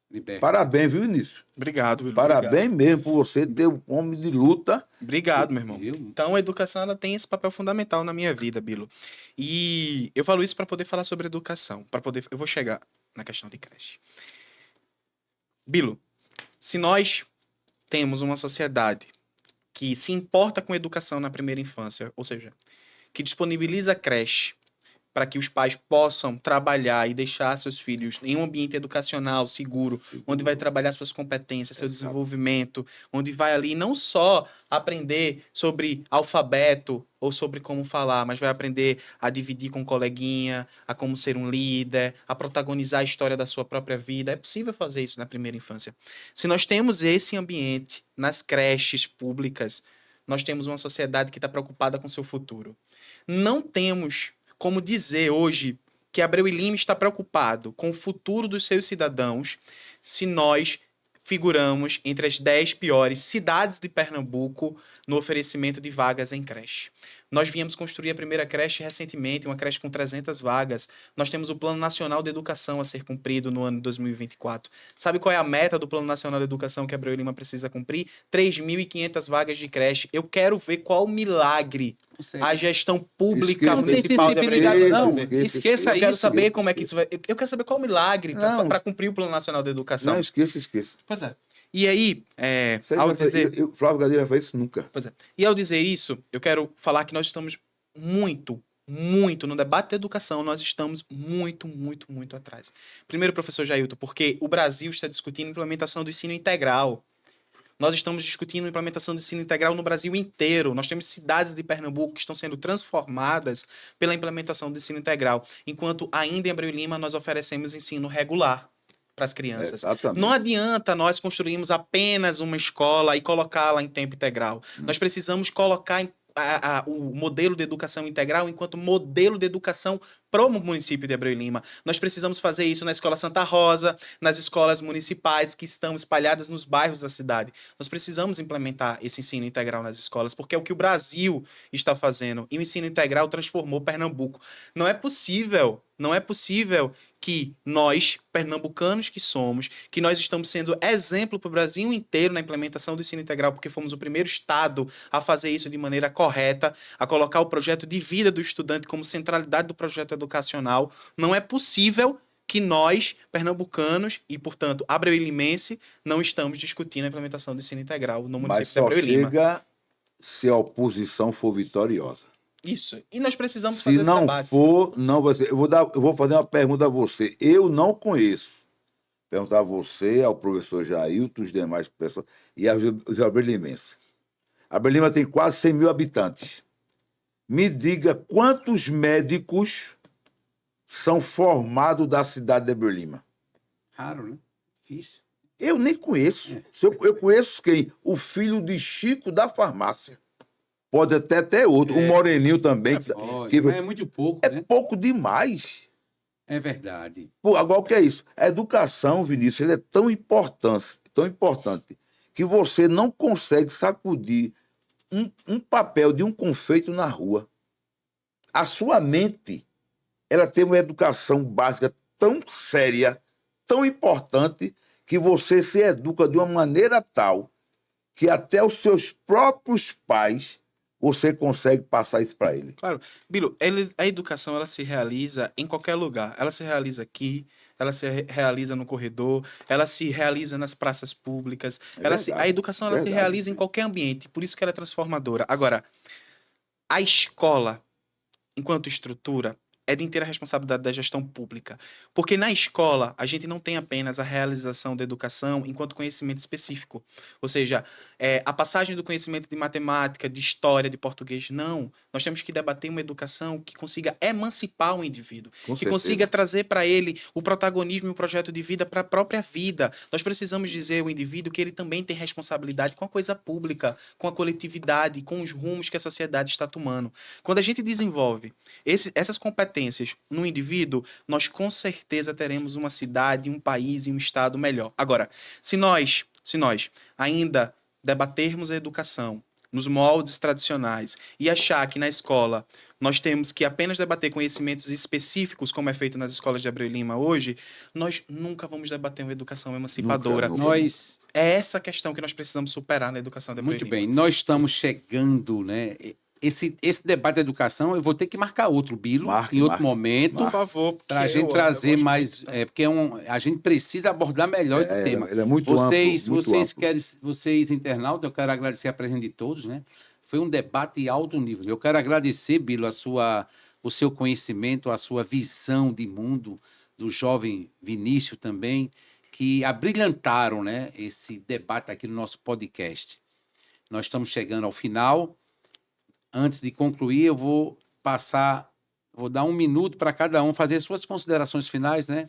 Liberta. Parabéns, viu, Vinícius? Obrigado, Will. Parabéns mesmo por você ter um homem de luta. Obrigado, meu irmão. Então, a educação ela tem esse papel fundamental na minha vida, Bilo. E eu falo isso para poder falar sobre educação. Eu vou chegar na questão de creche. Bilo, se nós temos uma sociedade que se importa com a educação na primeira infância, ou seja, que disponibiliza creche para que os pais possam trabalhar e deixar seus filhos em um ambiente educacional seguro, onde vai trabalhar suas competências, seu desenvolvimento, onde vai ali não só aprender sobre alfabeto ou sobre como falar, mas vai aprender a dividir com um coleguinha, a como ser um líder, a protagonizar a história da sua própria vida. É possível fazer isso na primeira infância. Se nós temos esse ambiente nas creches públicas, nós temos uma sociedade que está preocupada com seu futuro. Não temos como dizer hoje que Abreu e Lima está preocupado com o futuro dos seus cidadãos se nós figuramos entre as 10 piores cidades de Pernambuco no oferecimento de vagas em creche. Nós viemos construir a primeira creche recentemente, uma creche com 300 vagas. Nós temos o Plano Nacional de Educação a ser cumprido no ano de 2024. Sabe qual é a meta do Plano Nacional de Educação que Abreu e Lima precisa cumprir? 3.500 vagas de creche. Eu quero ver qual milagre a gestão pública municipal de Abreu e Lima. Não, esqueça isso. Eu quero saber como é que isso vai... Eu quero saber qual milagre para cumprir o Plano Nacional de Educação. Não, esqueça. Pois é. E aí, ao dizer... Flávio Gadelha não faz isso nunca. Pois é. E ao dizer isso, eu quero falar que nós estamos muito no debate da educação, nós estamos muito atrás. Primeiro, professor Jailton, porque o Brasil está discutindo a implementação do ensino integral. Nós estamos discutindo a implementação do ensino integral no Brasil inteiro. Nós temos cidades de Pernambuco que estão sendo transformadas pela implementação do ensino integral, enquanto ainda em Abreu e Lima nós oferecemos ensino regular para as crianças. Não adianta nós construirmos apenas uma escola e colocá-la em tempo integral. Nós precisamos colocar o modelo de educação integral enquanto modelo de educação para o município de Abreu e Lima. Nós precisamos fazer isso na Escola Santa Rosa, nas escolas municipais que estão espalhadas nos bairros da cidade. Nós precisamos implementar esse ensino integral nas escolas, porque é o que o Brasil está fazendo. E o ensino integral transformou Pernambuco. Não é possível que nós, pernambucanos que somos, que nós estamos sendo exemplo para o Brasil inteiro na implementação do ensino integral, porque fomos o primeiro estado a fazer isso de maneira correta, a colocar o projeto de vida do estudante como centralidade do projeto educacional. Não é possível que nós, pernambucanos e, portanto, abreu-limense, não estamos discutindo a implementação do ensino integral no município de Abreu e Lima. Mas só chega se a oposição for vitoriosa. Isso. E nós precisamos fazer esse debate. Se não for, não vai ser. Eu vou fazer uma pergunta a você. Eu não conheço. Perguntar a você, ao professor Jailton, os demais pessoas, e aos abreu-limenses. Abreu e Lima tem quase 100 mil habitantes. Me diga quantos médicos são formados da cidade de Abreu e Lima. Raro, né? Difícil. Eu nem conheço. Eu conheço quem? O filho de Chico da farmácia. Pode até ter outro. O Moreninho também. É muito pouco, né? É pouco demais. É verdade. Pô, agora, o que é isso? A educação, Vinícius, ele é tão importante, que você não consegue sacudir um papel de um confeito na rua. A sua mente, ela tem uma educação básica tão séria, tão importante, que você se educa de uma maneira tal que até os seus próprios pais você consegue passar isso para ele. Claro. Bilo, a educação ela se realiza em qualquer lugar. Ela se realiza aqui, ela se realiza no corredor, ela se realiza nas praças públicas. A educação ela se realiza em qualquer ambiente, por isso que ela é transformadora. Agora, a escola, enquanto estrutura, é de inteira responsabilidade da gestão pública. Porque na escola, a gente não tem apenas a realização da educação enquanto conhecimento específico. Ou seja, a passagem do conhecimento de matemática, de história, de português. Não. Nós temos que debater uma educação que consiga emancipar o indivíduo. Que consiga trazer para ele o protagonismo e o projeto de vida para a própria vida. Nós precisamos dizer ao indivíduo que ele também tem responsabilidade com a coisa pública, com a coletividade, com os rumos que a sociedade está tomando. Quando a gente desenvolve essas competências no indivíduo, nós com certeza teremos uma cidade, um país e um estado melhor. Agora, se nós ainda debatermos a educação nos moldes tradicionais e achar que na escola nós temos que apenas debater conhecimentos específicos, como é feito nas escolas de Abreu e Lima hoje, nós nunca vamos debater uma educação emancipadora. É essa questão que nós precisamos superar na educação de Abreu e Lima. Muito bem, nós estamos chegando, né? Esse debate da educação, eu vou ter que marcar outro, Bilo, em outro momento. Por favor. Para a gente trazer mais... porque a gente precisa abordar melhor esse tema. Ele é muito amplo. Vocês, internautas, eu quero agradecer a presença de todos, né? Foi um debate de alto nível. Eu quero agradecer, Bilo, o seu conhecimento, a sua visão de mundo, do jovem Vinícius também, que abrilhantaram, né, esse debate aqui no nosso podcast. Nós estamos chegando ao final. Antes de concluir, eu vou dar 1 minuto para cada um fazer suas considerações finais, né?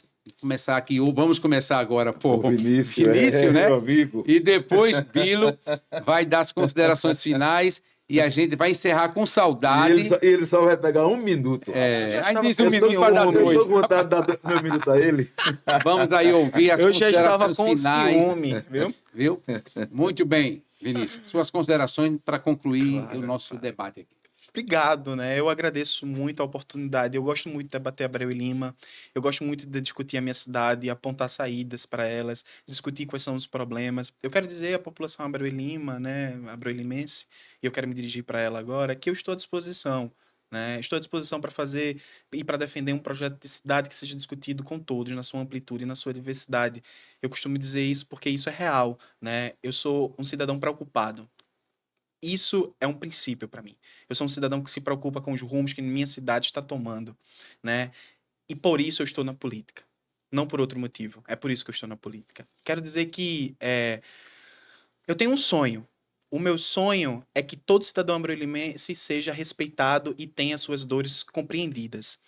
Vamos começar agora por Vinícius, né? Meu amigo. E depois Bilo vai dar as considerações finais E a gente vai encerrar com saudade. E ele só vai pegar 1 minuto. Aí diz 1 minuto para dar 2. Eu estou com vontade de dar meu minuto a ele. Vamos aí ouvir as Eu já estava considerações com finais. ciúme, Viu? Muito bem, Vinícius. Suas considerações para concluir Claro, o nosso debate aqui. Obrigado, né? Eu agradeço muito a oportunidade. Eu gosto muito de debater Abreu e Lima. Eu gosto muito de discutir a minha cidade, apontar saídas para elas, discutir quais são os problemas. Eu quero dizer à população Abreu e Lima, né, abreu-limense, e eu quero me dirigir para ela agora, que eu estou à disposição, né? Estou à disposição para fazer e para defender um projeto de cidade que seja discutido com todos, na sua amplitude e na sua diversidade. Eu costumo dizer isso porque isso é real, né? Eu sou um cidadão preocupado. Isso é um princípio para mim. Eu sou um cidadão que se preocupa com os rumos que minha cidade está tomando, né? E por isso eu estou na política. Não por outro motivo. É por isso que eu estou na política. Quero dizer que eu tenho um sonho. O meu sonho é que todo cidadão abreu-limense seja respeitado e tenha suas dores compreendidas.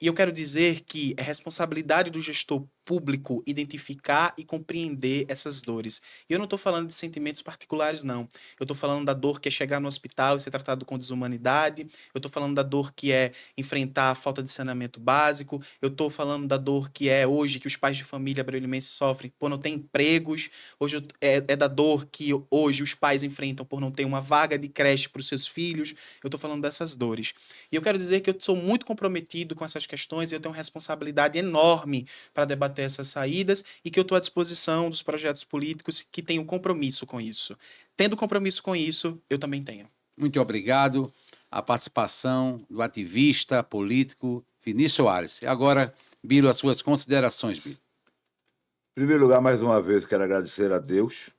E eu quero dizer que é responsabilidade do gestor público identificar e compreender essas dores. E eu não estou falando de sentimentos particulares, não. Eu estou falando da dor que é chegar no hospital e ser tratado com desumanidade. Eu estou falando da dor que é enfrentar a falta de saneamento básico. Eu estou falando da dor que é hoje que os pais de família abreu-limense sofrem por não ter empregos. Hoje é da dor que hoje os pais enfrentam por não ter uma vaga de creche para os seus filhos. Eu estou falando dessas dores. E eu quero dizer que eu sou muito comprometido com essas questões e eu tenho uma responsabilidade enorme para debater essas saídas e que eu estou à disposição dos projetos políticos que tenham compromisso com isso. Tendo compromisso com isso, eu também tenho. Muito obrigado. A participação do ativista político Vinícius Soares. E agora, Biro, as suas considerações, Biro. Em primeiro lugar, mais uma vez, quero agradecer a Deus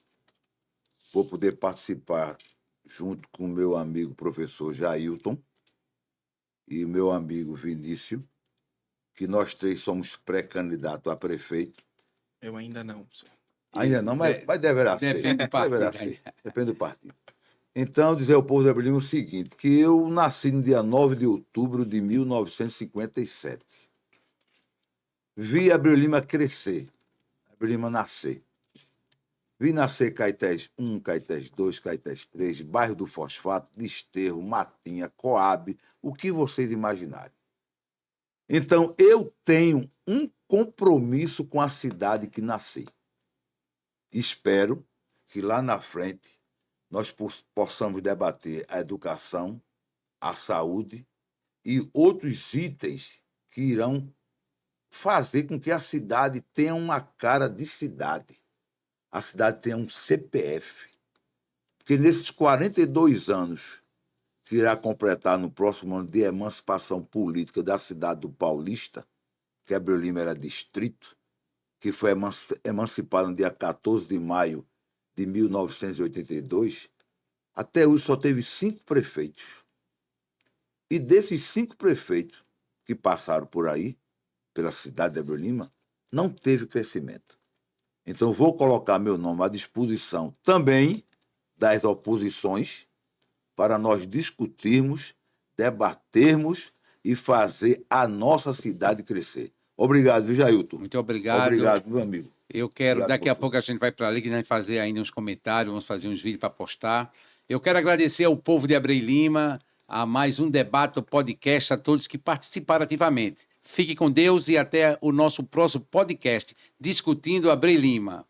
por poder participar junto com o meu amigo professor Jailton e o meu amigo Vinícius, que nós 3 somos pré-candidatos a prefeito. Eu ainda não, senhor. Ainda não, mas deverá ser. Depende do partido. Deverá ser. Depende do partido. Então, dizer ao povo de Abreu Lima o seguinte, que eu nasci no dia 9 de outubro de 1957. Vi Abreu Lima crescer, Abreu Lima nascer. Vi nascer Caetés 1, Caetés 2, Caetés 3, bairro do Fosfato, Desterro, Matinha, Coab, o que vocês imaginarem. Então, eu tenho um compromisso com a cidade que nasci. Espero que lá na frente nós possamos debater a educação, a saúde e outros itens que irão fazer com que a cidade tenha uma cara de cidade. A cidade tenha um CPF. Porque nesses 42 anos que irá completar no próximo ano de emancipação política da cidade do Paulista, que Abreu Lima era distrito, que foi emancipado no dia 14 de maio de 1982, até hoje só teve 5 prefeitos. E desses 5 prefeitos que passaram por aí, pela cidade de Abreu Lima, não teve crescimento. Então, vou colocar meu nome à disposição também das oposições para nós discutirmos, debatermos e fazer a nossa cidade crescer. Obrigado, viu, Jailton? Muito obrigado. Obrigado, meu amigo. Eu quero, Obrigado daqui a pouco a gente vai para ali, que a gente vai fazer ainda uns comentários, vamos fazer uns vídeos para postar. Eu quero agradecer ao povo de Abreu e Lima, a mais um debate, o podcast, a todos que participaram ativamente. Fique com Deus e até o nosso próximo podcast, Discutindo Abreu e Lima.